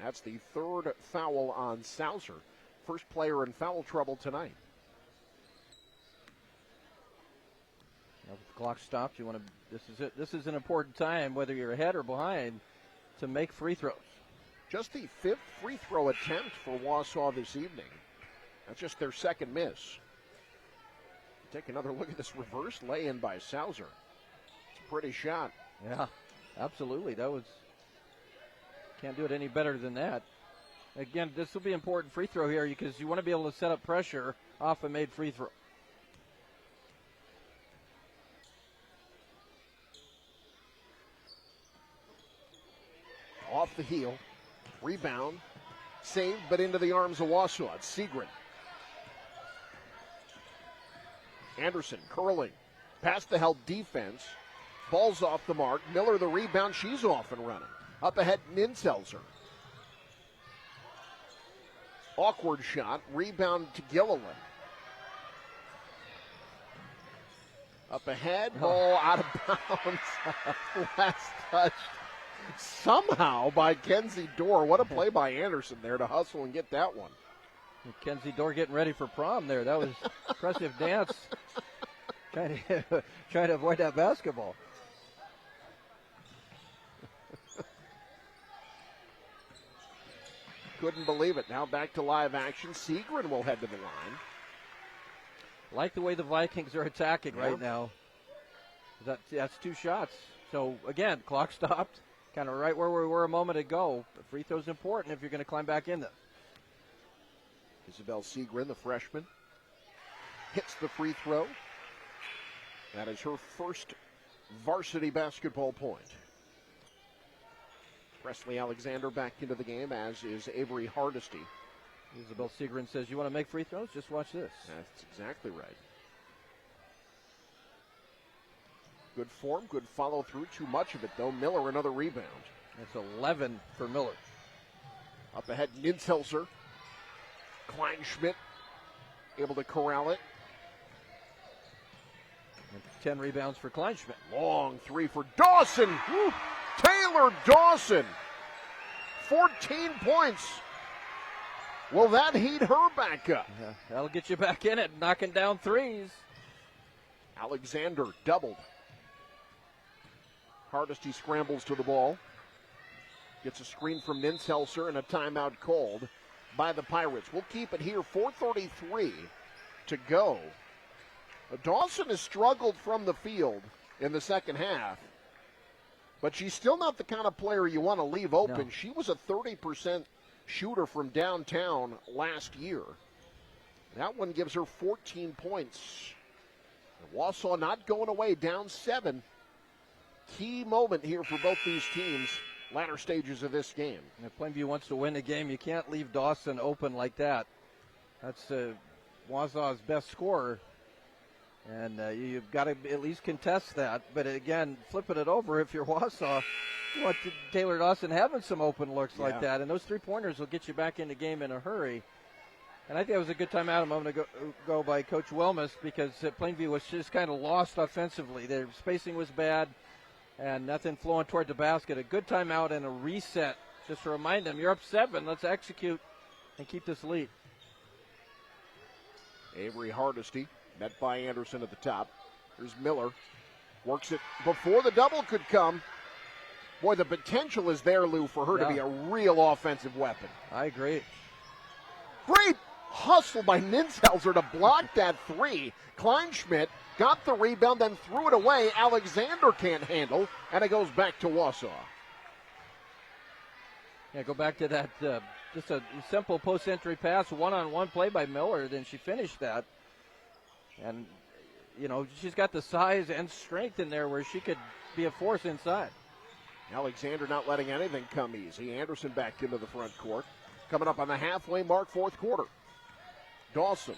That's the third foul on Sauser. First player in foul trouble tonight. Now with the clock stopped, you want to. This is it. This is an important time, whether you're ahead or behind, to make free throws. Just the 5th free throw attempt for Wausa this evening. That's just their second miss. Take another look at this reverse lay-in by Sauser. It's a pretty shot. Yeah, absolutely. That was. Can't do it any better than that. Again, this will be an important free throw here because you want to be able to set up pressure off a made free throw. Off the heel. Rebound. Saved, but into the arms of Wausa. It's Segrin. Anderson curling. Past the help defense. Ball's off the mark. Miller the rebound. She's off and running. Up ahead, Ninselzer. Awkward shot. Rebound to Gilliland. Up ahead. Ball out of bounds. Last touch. Somehow by Kenzie Dorr. What a play by Anderson there to hustle and get that one. Kenzie Dorr getting ready for prom there. That was impressive dance. Trying to avoid that basketball. Couldn't believe it. Now back to live action. Segrin will head to the line. Like the way the Vikings are attacking right now. That's 2 shots. So, again, clock stopped. Kind of right where we were a moment ago. The free throw's important if you're going to climb back in them. Isabel Segrin, the freshman, hits the free throw. That is her first varsity basketball point. Presley Alexander back into the game, as is Avery Hardesty. Isabel Segrin says, you want to make free throws? Just watch this. That's exactly right. Good form, good follow through. Too much of it, though. Miller, another rebound. That's 11 for Miller. Up ahead, Ninselzer. Kleinschmidt able to corral it. And 10 rebounds for Kleinschmidt. Long 3 for Dawson. Woo. Taylor Dawson. 14 points. Will that heat her back up? Yeah, that'll get you back in it, knocking down threes. Alexander doubled. Hardesty scrambles to the ball. Gets a screen from Ninselzer and a timeout called by the Pirates. We'll keep it here. 4:33 to go. Dawson has struggled from the field in the second half, but she's still not the kind of player you want to leave open. No. She was a 30% shooter from downtown last year. That one gives her 14 points. Wausa not going away, down 7. Key moment here for both these teams, latter stages of this game. If Plainview wants to win the game, you can't leave Dawson open like that. That's Wausa's best scorer. And you've got to at least contest that. But again, flipping it over, if you're Wausa, you want Taylor Dawson having some open looks like that. And those 3-pointers will get you back in the game in a hurry. And I think it was a good timeout a moment ago by Coach Wilmus because Plainview was just kind of lost offensively. Their spacing was bad and nothing flowing toward the basket. A good timeout and a reset just to remind them, you're up 7. Let's execute and keep this lead. Avery Hardesty, met by Anderson at the top. Here's Miller. Works it before the double could come. Boy, the potential is there, Lou, for her to be a real offensive weapon. I agree. Great hustle by Ninselzer to block that 3. Kleinschmidt got the rebound, then threw it away. Alexander can't handle, and it goes back to Wausa. Yeah, go back to that, just a simple post-entry pass, one-on-one play by Miller, then she finished that. And, you know, she's got the size and strength in there where she could be a force inside. Alexander not letting anything come easy. Anderson back into the front court. Coming up on the halfway mark, fourth quarter. Dawson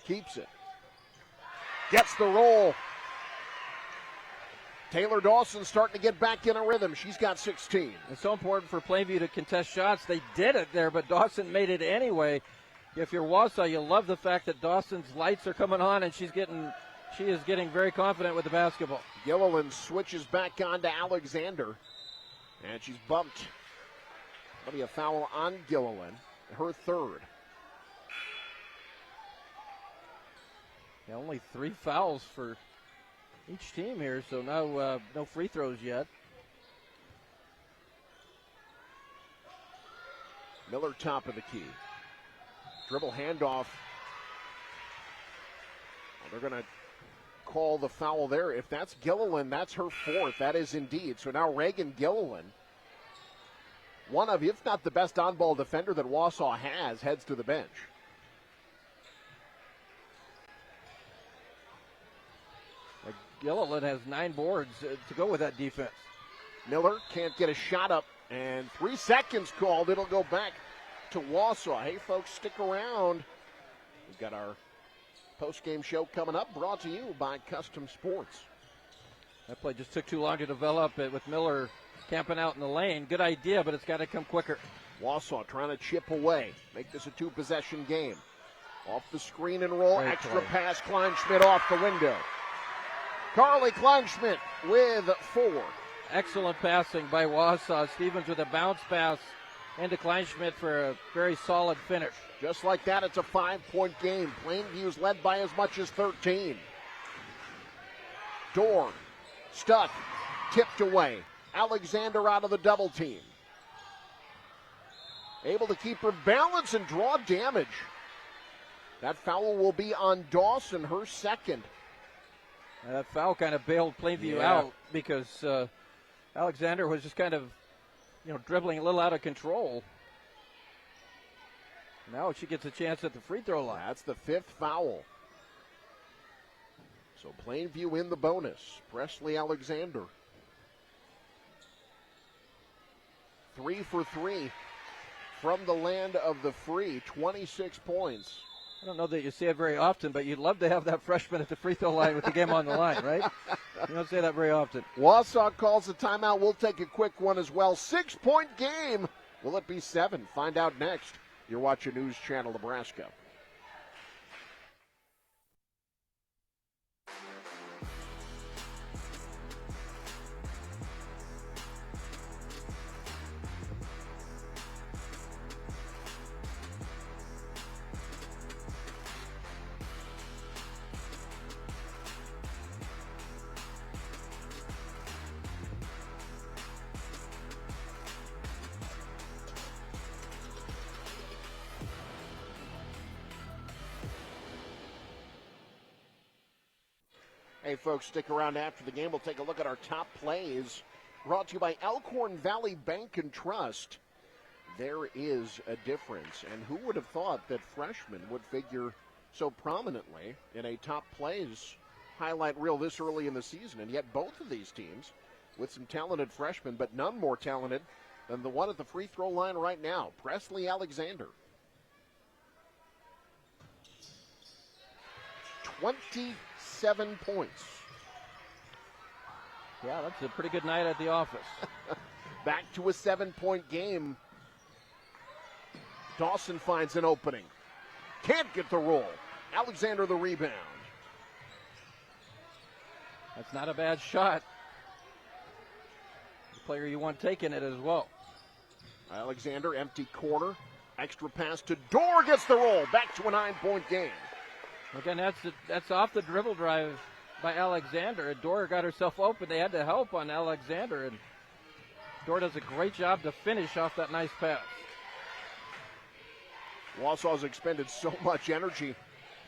keeps it. Gets the roll. Taylor Dawson starting to get back in a rhythm. She's got 16. It's so important for Plainview to contest shots. They did it there, but Dawson made it anyway. If you're Wausa, you love the fact that Dawson's lights are coming on and she is getting very confident with the basketball. Gilliland switches back on to Alexander, and she's bumped. That'll be a foul on Gilliland, her third. Yeah, only 3 fouls for each team here, so no free throws yet. Miller top of the key. Dribble handoff. They're going to call the foul there. If that's Gilliland, that's her 4th. That is indeed. So now Reagan Gilliland, one of, if not the best on-ball defender that Wausa has, heads to the bench. Gilliland has 9 boards to go with that defense. Miller can't get a shot up, and 3 seconds called. It'll go back to Wausa. Hey, folks, stick around. We've got our post-game show coming up, brought to you by Custom Sports. That play just took too long to develop with Miller camping out in the lane. Good idea, but it's got to come quicker. Wausa trying to chip away, make this a 2-possession game. Off the screen and roll, Great extra play. pass, Kleinschmidt off the window. Carly Kleinschmidt with 4. Excellent passing by Wausa. Stevens with a bounce pass into Kleinschmidt for a very solid finish. Just like that, it's a 5-point game. Plainview's led by as much as 13. Dorn stuck, tipped away. Alexander out of the double team. Able to keep her balance and draw damage. That foul will be on Dawson, her 2nd. That foul kind of bailed Plainview out because Alexander was just kind of, dribbling a little out of control. Now she gets a chance at the free throw line. That's the 5th foul. So Plainview in the bonus. Presley Alexander. 3 for 3 from the land of the free. 26 points. I don't know that you see it very often, but you'd love to have that freshman at the free throw line with the game on the line, right? You don't say that very often. Wausa calls the timeout. We'll take a quick one as well. 6-point game. Will it be 7? Find out next. You're watching News Channel Nebraska. Hey, folks, stick around after the game. We'll take a look at our top plays. Brought to you by Elkhorn Valley Bank and Trust. There is a difference. And who would have thought that freshmen would figure so prominently in a top plays highlight reel this early in the season? And yet both of these teams with some talented freshmen, but none more talented than the one at the free throw line right now, Presley Alexander. 27 points. Yeah, that's a pretty good night at the office. Back to a 7-point game. Dawson finds an opening. Can't get the roll. Alexander the rebound. That's not a bad shot. The player you want taking it as well. Alexander, empty corner. Extra pass to Dorr, gets the roll. Back to a 9-point game. Again, that's off the dribble drive by Alexander. Dorr got herself open. They had to help on Alexander, and Dorr does a great job to finish off that nice pass. Wausau's expended so much energy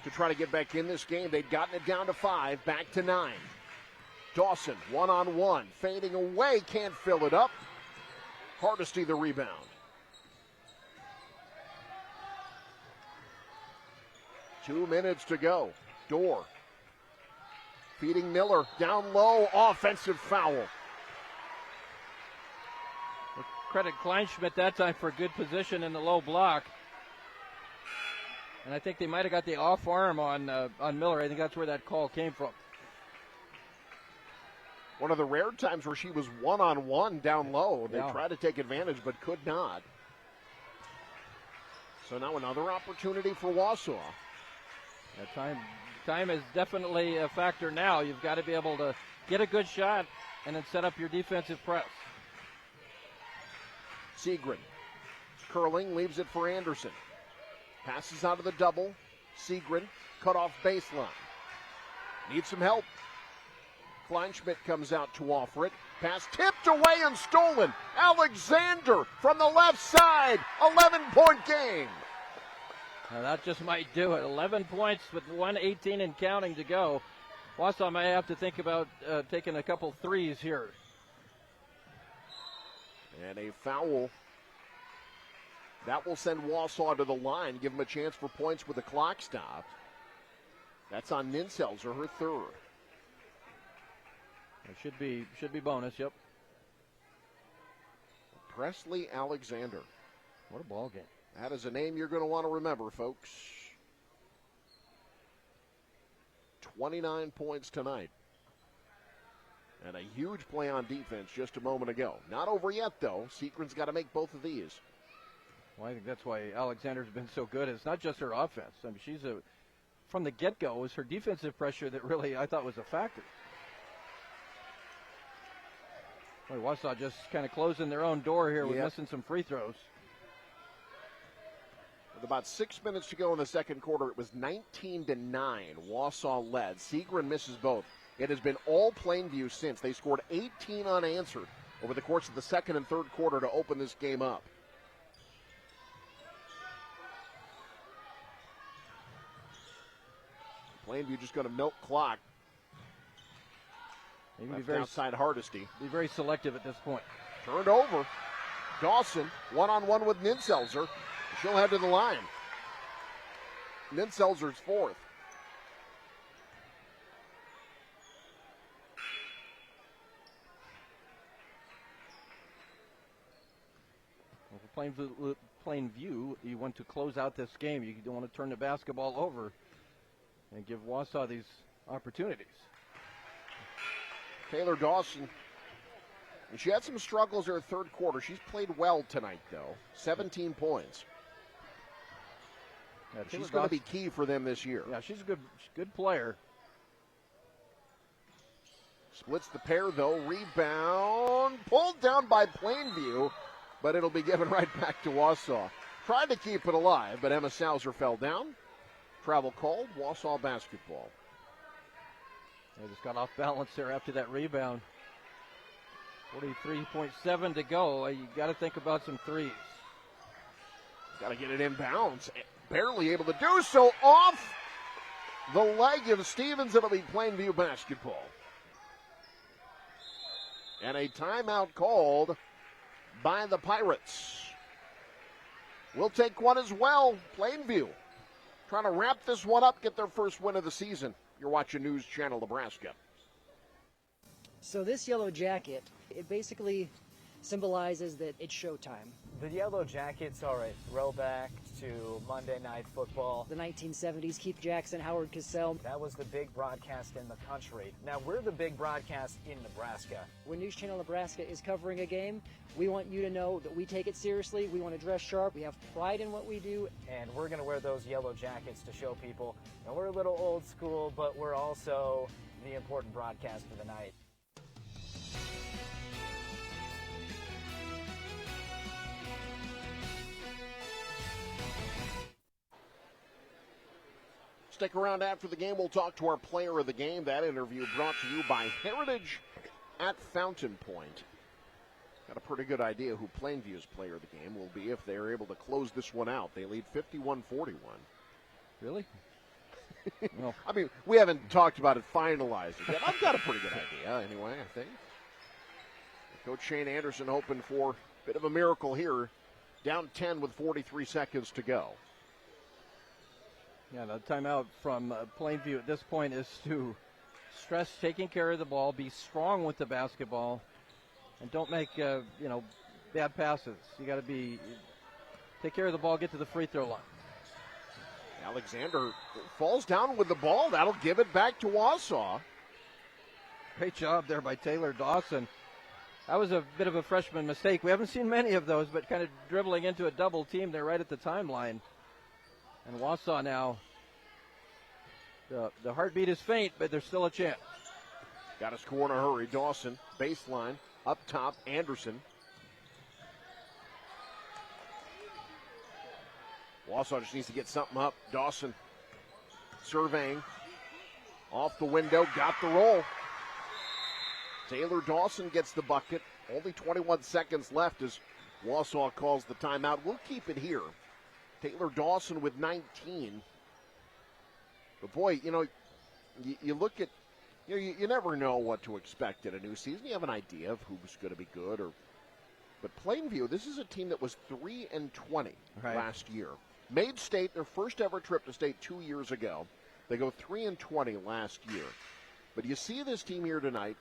to try to get back in this game. They'd gotten it down to 5, back to 9. Dawson, one-on-one, fading away, can't fill it up. Hardesty the rebound. Two minutes to go. Dorr feeding Miller, down low, offensive foul. Credit Kleinschmidt that time for good position in the low block. And I think they might have got the off arm on Miller. I think that's where that call came from. One of the rare times where she was one-on-one down low. They tried to take advantage but could not. So now another opportunity for Wausa. Yeah, time is definitely a factor now. You've got to be able to get a good shot and then set up your defensive press. Segrin curling, leaves it for Anderson. Passes out of the double. Segrin cut off baseline. Needs some help. Kleinschmidt comes out to offer it. Pass tipped away and stolen. Alexander from the left side. 11-point game. Now that just might do it. 11 points with 1:18 and counting to go. Wausa may have to think about taking a couple threes here. And a foul. That will send Wausa to the line, give him a chance for points with the clock stopped. That's on Ninselzer, her third. It should be bonus, yep. Presley Alexander. What a ball game. That is a name you're going to want to remember, folks. 29 points tonight. And a huge play on defense just a moment ago. Not over yet, though. Segrin's got to make both of these. Well, I think that's why Alexander's been so good. It's not just her offense. I mean, from the get-go, it was her defensive pressure that really I thought was a factor. Boy, Wausa just kind of closing their own door here with missing some free throws. With about 6 minutes to go in the second quarter, it was 19-9. Wausa led. Segrin misses both. It has been all Plainview since. They scored 18 unanswered over the course of the second and third quarter to open this game up. Plainview just going to milk clock. Be very outside Hardesty. Be very selective at this point. Turned over. Dawson, one-on-one with Ninselzer. She'll head to the line. Ninselzer's fourth. Well, for Plainview, you want to close out this game. You don't want to turn the basketball over and give Wausa these opportunities. Taylor Dawson, and she had some struggles in her third quarter. She's played well tonight, though. 17 points. Yeah, she's going to be key for them this year. Yeah, she's a good player. Splits the pair, though. Rebound. Pulled down by Plainview, but it'll be given right back to Wausa. Tried to keep it alive, but Emma Sauser fell down. Travel called. Wausa basketball. They just got off balance there after that rebound. 43.7 to go. You got to think about some threes. Got to get it in bounds. Barely able to do so. Off the leg of Stevens. It'll be Plainview basketball. And a timeout called by the Pirates. We'll take one as well. Plainview trying to wrap this one up, get their first win of the season. You're watching News Channel Nebraska. So this yellow jacket, it basically symbolizes that it's showtime. The yellow jackets are a throwback to Monday Night Football. The 1970s, Keith Jackson, Howard Cosell. That was the big broadcast in the country. Now we're the big broadcast in Nebraska. When News Channel Nebraska is covering a game, we want you to know that we take it seriously. We want to dress sharp. We have pride in what we do. And we're going to wear those yellow jackets to show people. And we're a little old school, but we're also the important broadcast of the night. Stick around after the game. We'll talk to our player of the game. That interview brought to you by Heritage at Fountain Point. Got a pretty good idea who Plainview's player of the game will be if they're able to close this one out. They lead 51-41. Really? Well, I mean, we haven't talked about it finalized yet. I've got a pretty good idea anyway, I think. Coach Shane Anderson hoping for a bit of a miracle here. Down 10 with 43 seconds to go. Yeah, the timeout from Plainview at this point is to stress taking care of the ball, be strong with the basketball, and don't make bad passes. You got to take care of the ball, get to the free throw line. Alexander falls down with the ball. That'll give it back to Wausa. Great job there by Taylor Dawson. That was a bit of a freshman mistake. We haven't seen many of those, but kind of dribbling into a double team there right at the timeline. And Wausa now, the heartbeat is faint, but there's still a chance. Got to score in a hurry. Dawson, baseline, up top, Anderson. Wausa just needs to get something up. Dawson surveying. Off the window, got the roll. Taylor Dawson gets the bucket. Only 21 seconds left as Wausa calls the timeout. We'll keep it here. Taylor Dawson with 19. But boy, you look at, you never know what to expect at a new season. You have an idea of who's going to be good. But Plainview, this is a team that was 3-20 last year. Made state their first ever trip to state 2 years ago. They go 3-20 last year. But you see this team here tonight,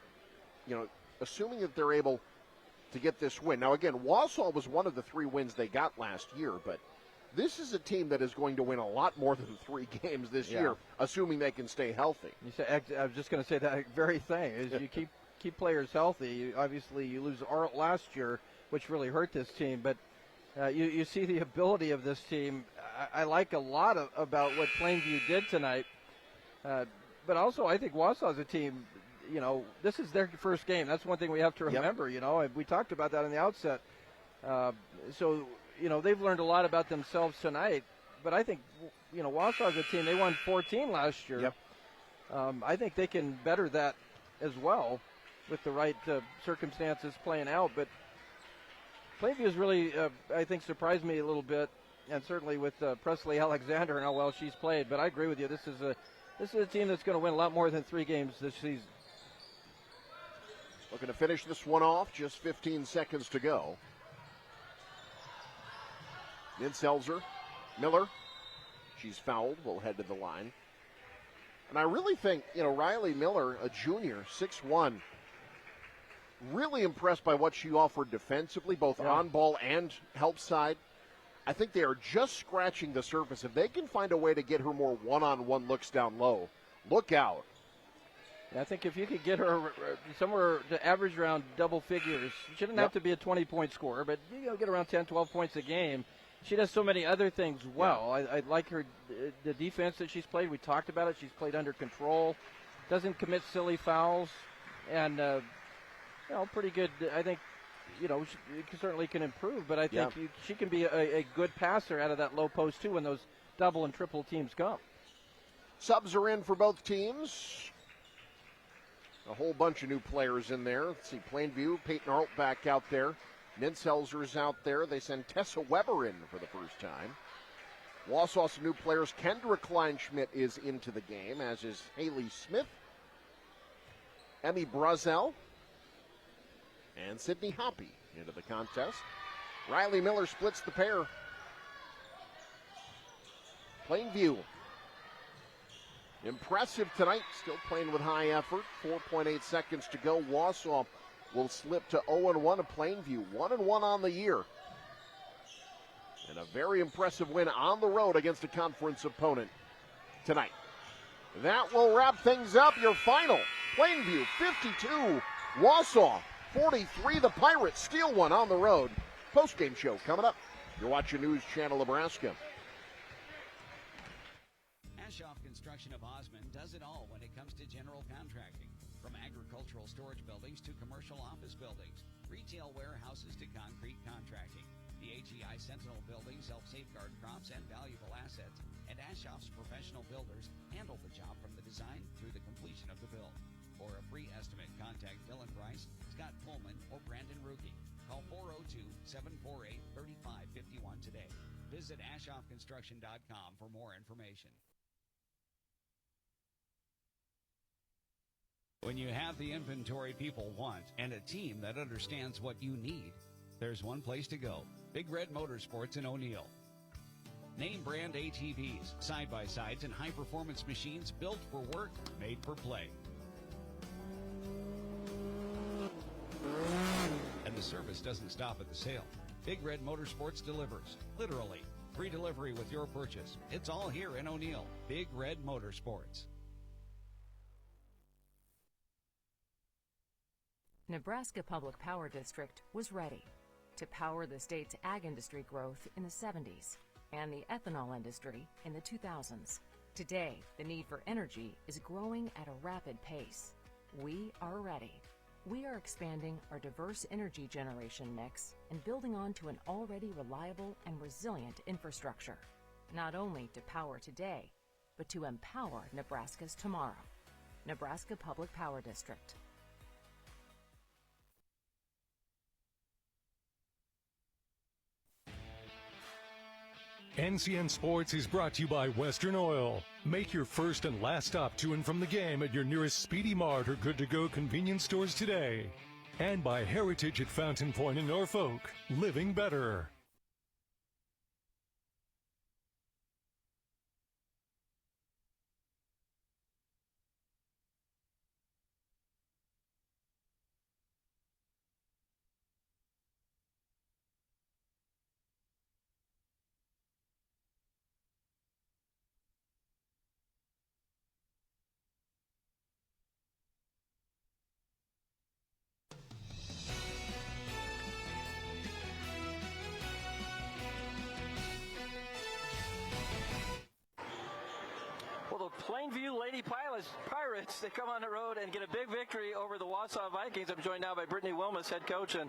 assuming that they're able to get this win. Now again, Wausa was one of the 3 wins they got last year, but this is a team that is going to win a lot more than 3 games this year, assuming they can stay healthy. I was just going to say that very thing. Is you keep players healthy. Obviously, you lose Art last year, which really hurt this team. But you see the ability of this team. I like a lot about what Plainview did tonight. But also, I think Wausa is a team. This is their first game. That's one thing we have to remember. We talked about that in the outset. So they've learned a lot about themselves tonight, but I think, Wausa is a team, they won 14 last year. I think they can better that as well with the right circumstances playing out, but Plainview has really, I think, surprised me a little bit, and certainly with Presley Alexander and how well she's played, but I agree with you. This is a team that's going to win a lot more than 3 games this season. Looking to finish this one off, just 15 seconds to go. Ninselzer, Miller, she's fouled, will head to the line. And I really think, Riley Miller, a junior, 6'1", really impressed by what she offered defensively, both on ball and help side. I think they are just scratching the surface. If they can find a way to get her more one-on-one looks down low, look out. I think if you could get her somewhere to average around double figures, she doesn't have to be a 20-point scorer, but get around 10, 12 points a game. She does so many other things well. I like her, the defense that she's played. We talked about it. She's played under control, doesn't commit silly fouls, and pretty good. I think, she certainly can improve, but I think she can be a good passer out of that low post too when those double and triple teams come. Subs are in for both teams. A whole bunch of new players in there. Let's see, Plainview, Peyton Arlt back out there. Ninselzer's out there. They send Tessa Weber in for the first time. Wausa, some new players. Kendra Kleinschmidt is into the game, as is Haley Smith, Emmy Brazel, and Sydney Hoppy into the contest. Riley Miller splits the pair. Plainview, impressive tonight, still playing with high effort. 4.8 seconds to go. Wausa will slip to 0-1 of Plainview. 1-1 on the year. And a very impressive win on the road against a conference opponent tonight. That will wrap things up. Your final, Plainview 52, Wausa 43. The Pirates steal one on the road. Post-game show coming up. You're watching News Channel Nebraska. Ashoff Construction of Osmond does it all when it comes to general contracting. From agricultural storage buildings to commercial office buildings, retail warehouses to concrete contracting. The AGI Sentinel buildings help safeguard crops and valuable assets, and Ashoff's professional builders handle the job from the design through the completion of the build. For a free estimate, contact Dylan Price, Scott Pullman, or Brandon Ruge. Call 402-748-3551 today. Visit AshoffConstruction.com for more information. When you have the inventory people want and a team that understands what you need, there's one place to go. Big Red Motorsports in O'Neill. Name brand ATVs, side-by-sides, and high-performance machines built for work, made for play. And the service doesn't stop at the sale. Big Red Motorsports delivers, literally. Free delivery with your purchase. It's all here in O'Neill. Big Red Motorsports. Nebraska Public Power District was ready to power the state's ag industry growth in the 70s and the ethanol industry in the 2000s. Today, the need for energy is growing at a rapid pace. We are ready. We are expanding our diverse energy generation mix and building on to an already reliable and resilient infrastructure, not only to power today, but to empower Nebraska's tomorrow. Nebraska Public Power District. NCN Sports is brought to you by Western Oil. Make your first and last stop to and from the game at your nearest Speedy Mart or good-to-go convenience stores today. And by Heritage at Fountain Point in Norfolk. Living better. Plainview Lady Pirates, they come on the road and get a big victory over the Wausa Vikings. I'm joined now by Brittany Wilmus, head coach. And,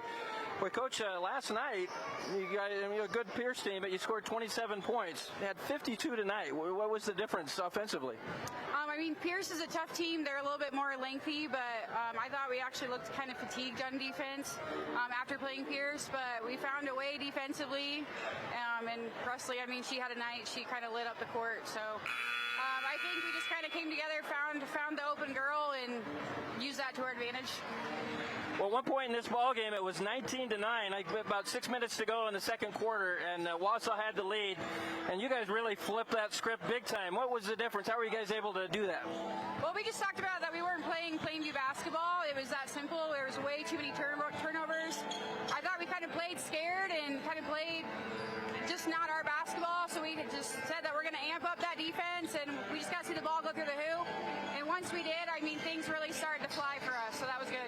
boy, Coach, last night, you got a good Pierce team, but you scored 27 points. You had 52 tonight. What was the difference offensively? I mean, Pierce is a tough team. They're a little bit more lengthy, but I thought we actually looked kind of fatigued on defense after playing Pierce, but we found a way defensively. And Presley, I mean, she had a night. She kind of lit up the court. So I think we just kind of came together, found the open girl, and used that to our advantage. Well, at one point in this ball game, it was 19-9. About 6 minutes to go in the second quarter, and Wausa had the lead. And you guys really flipped that script big time. What was the difference? How were you guys able to do that? Well, we just talked about that we weren't playing Plainview basketball. It was that simple. There was way too many turnovers. I thought we kind of played scared and kind of played just not our basketball. So we just said that we're going to amp up that defense, and we just got to see the ball go through the hoop. And once we did, I mean, things really started to fly for us. So that was good.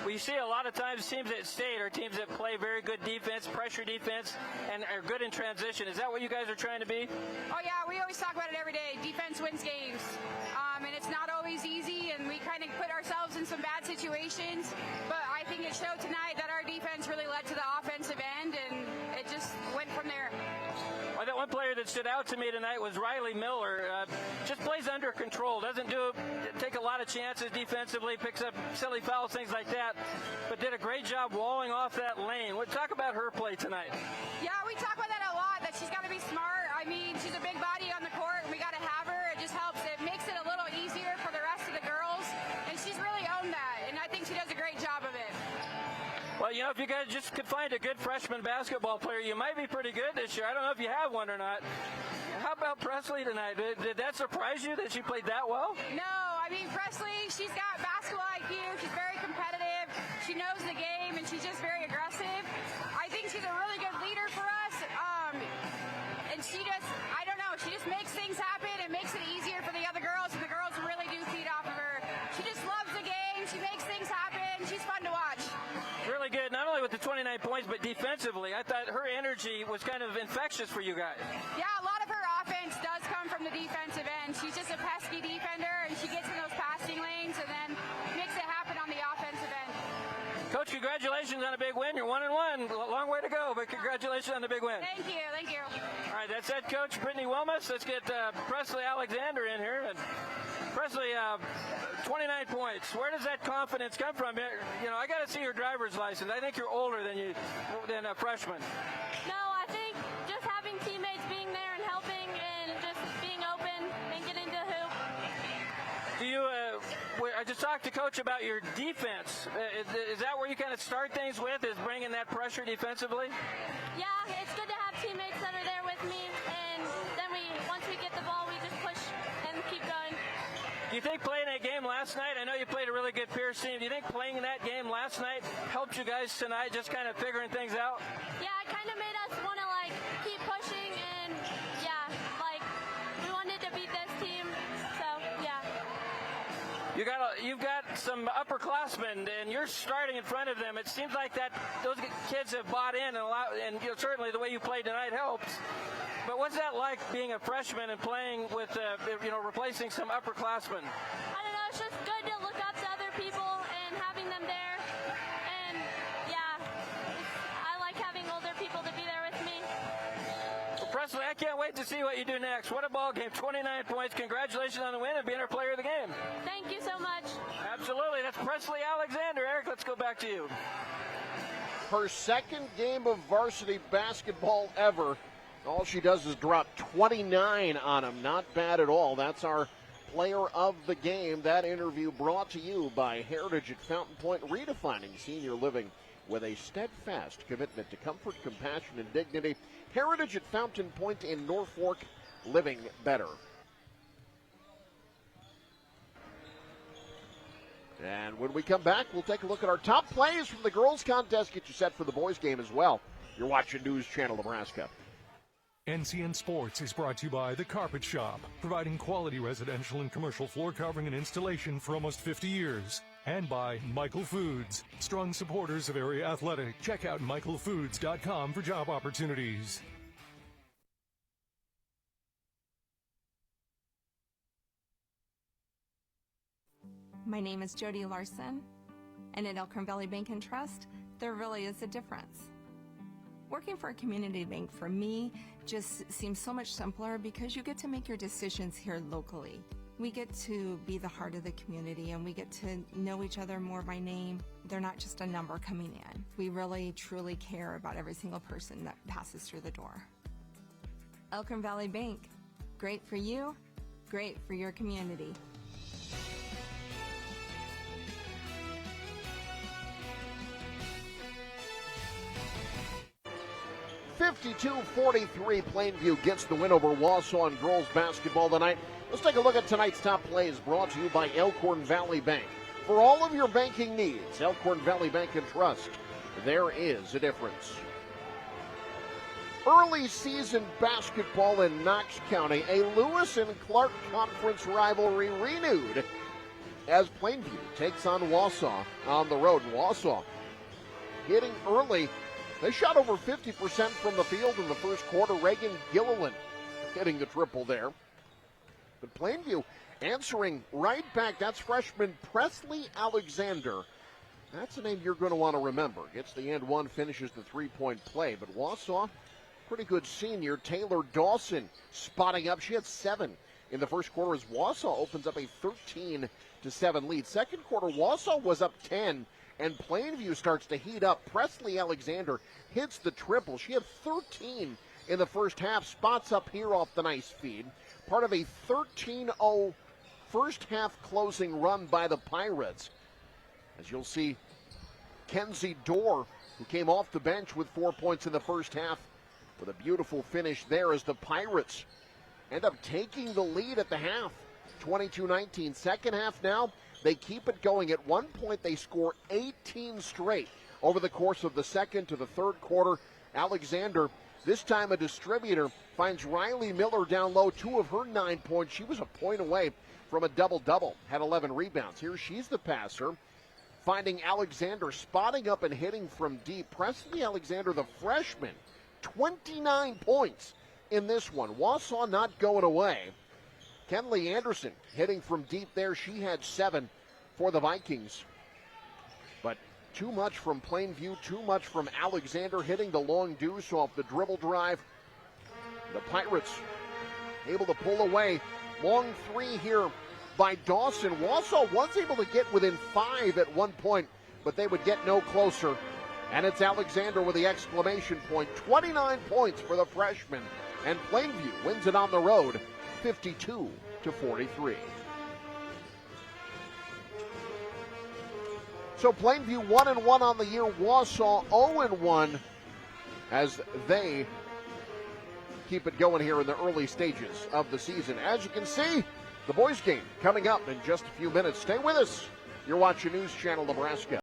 Well, you see a lot of times teams at state are teams that play very good defense, pressure defense, and are good in transition. Is that what you guys are trying to be? Oh, yeah. We always talk about it every day. Defense wins games. And it's not always easy, and we kind of put ourselves in some bad situations. But I think it showed tonight that our defense really led to the offensive end, and it just went from there. Well, that one player that stood out to me tonight was Riley Miller. Just plays under control, doesn't take a lot of chances defensively, picks up silly fouls, things like that, but did a great job walling off that lane. Talk about her play tonight. Yeah, we talk about that a lot, that she's got to be smart. I mean, she's a big body on the court, and we got to have her. It just helps. It makes it a little easier for the rest of the girls, and she's really owned that, and I think she does a great job of it. Well, you know, if you guys just could find a good freshman basketball player, you might be pretty good this year. I don't know if you have one or not. How about Presley tonight? Did that surprise you that she played that well? No, I mean, Presley, she's got basketball IQ. She's very competitive. She knows the game, and she's just very aggressive. I think she's a really good leader for us. with the 29 points, but defensively, I thought her energy was kind of infectious for you guys. Yeah, a lot of her offense does come from the defensive end. She's just a pesky defender, and she gets in those passing lanes and then makes it happen on the offensive end. Coach, congratulations on a big win. You're 1-1. Long way to go, but congratulations on the big win. Thank you. Thank you. All right, that's head coach Brittany Wilmus. Let's get Presley Alexander in here. And Presley, 29 points. Where does that confidence come from? You know, I got to see your driver's license. I think you're older than a freshman. No, I think just having teammates being there and helping and just being open and getting to hoop. Do you? I just talked to Coach about your defense. Is that where you kind of start things with? Is bringing that pressure defensively? Yeah, it's good to have teammates that are there with me, and then once we get the ball, we just push and keep going. Do you think playing that game last night, I know you played a really good Pierce team, do you think playing that game last night helped you guys tonight just kind of figuring things out? Yeah, it kind of made us want to, keep pushing, and, yeah, we wanted to beat this team, so, yeah. You've got some upperclassmen, and you're starting in front of them. It seems like those kids have bought in, and certainly the way you played tonight helps. But what's that like being a freshman and playing with, replacing some upperclassmen? I don't know. It's just good to look up to other people and having them there. And, yeah, I like having older people to be there with me. Well, Presley, I can't wait to see what you do next. What a ball game. 29 points. Congratulations on the win and being our player of the game. Thank you so much. Absolutely. That's Presley Alexander. Eric, let's go back to you. Her second game of varsity basketball ever. All she does is drop 29 on them. Not bad at all. That's our player of the game. That interview brought to you by Heritage at Fountain Point, redefining senior living with a steadfast commitment to comfort, compassion, and dignity. Heritage at Fountain Point in Norfolk, living better. And when we come back, we'll take a look at our top plays from the girls' contest. Get you set for the boys' game as well. You're watching News Channel Nebraska. NCN Sports is brought to you by The Carpet Shop, providing quality residential and commercial floor covering and installation for almost 50 years. And by Michael Foods, strong supporters of area athletic. Check out michaelfoods.com for job opportunities. My name is Jody Larson, and at Elkhorn Valley Bank and Trust, there really is a difference. Working for a community bank for me just seems so much simpler because you get to make your decisions here locally. We get to be the heart of the community and we get to know each other more by name. They're not just a number coming in. We really truly care about every single person that passes through the door. Elkhorn Valley Bank, great for you, great for your community. 52-43, Plainview gets the win over Wausa in girls basketball tonight. Let's take a look at tonight's top plays brought to you by Elkhorn Valley Bank. For all of your banking needs, Elkhorn Valley Bank and Trust, there is a difference. Early season basketball in Knox County, a Lewis and Clark Conference rivalry renewed as Plainview takes on Wausa on the road. Wausa hitting early. They shot over 50% from the field in the first quarter. Reagan Gilliland hitting the triple there. But Plainview answering right back. That's freshman Presley Alexander. That's a name you're going to want to remember. Gets the and one, finishes the three-point play. But Wausa, pretty good senior. Taylor Dawson spotting up. She had 7 in the first quarter as Wausa opens up a 13-7 lead. Second quarter, Wausa was up 10. And Plainview starts to heat up. Presley Alexander hits the triple. She had 13 in the first half. Spots up here off the nice feed. Part of a 13-0 first half closing run by the Pirates. As you'll see, Kenzie Dorr, who came off the bench with 4 points in the first half, with a beautiful finish there as the Pirates end up taking the lead at the half. 22-19. Second half now. They keep it going. At one point, they score 18 straight over the course of the second to the third quarter. Alexander, this time a distributor, finds Riley Miller down low. 2 of her 9 points. She was a point away from a double-double. Had 11 rebounds. Here she's the passer. finding Alexander spotting up and hitting from deep. Presley Alexander, the freshman, 29 points in this one. Wausa not going away. Kenley Anderson hitting from deep there. She had 7 for the Vikings. But too much from Plainview, too much from Alexander hitting the long deuce off the dribble drive. The Pirates able to pull away. Long 3 here by Dawson. Wausa was able to get within 5 at one point, but they would get no closer. And it's Alexander with the exclamation point. 29 points for the freshman. And Plainview wins it on the road, 52-43. So Plainview 1-1 on the year. Wausa 0-1 as they keep it going here in the early stages of the season. As you can see, the boys game coming up in just a few minutes. Stay with us. You're watching News Channel Nebraska.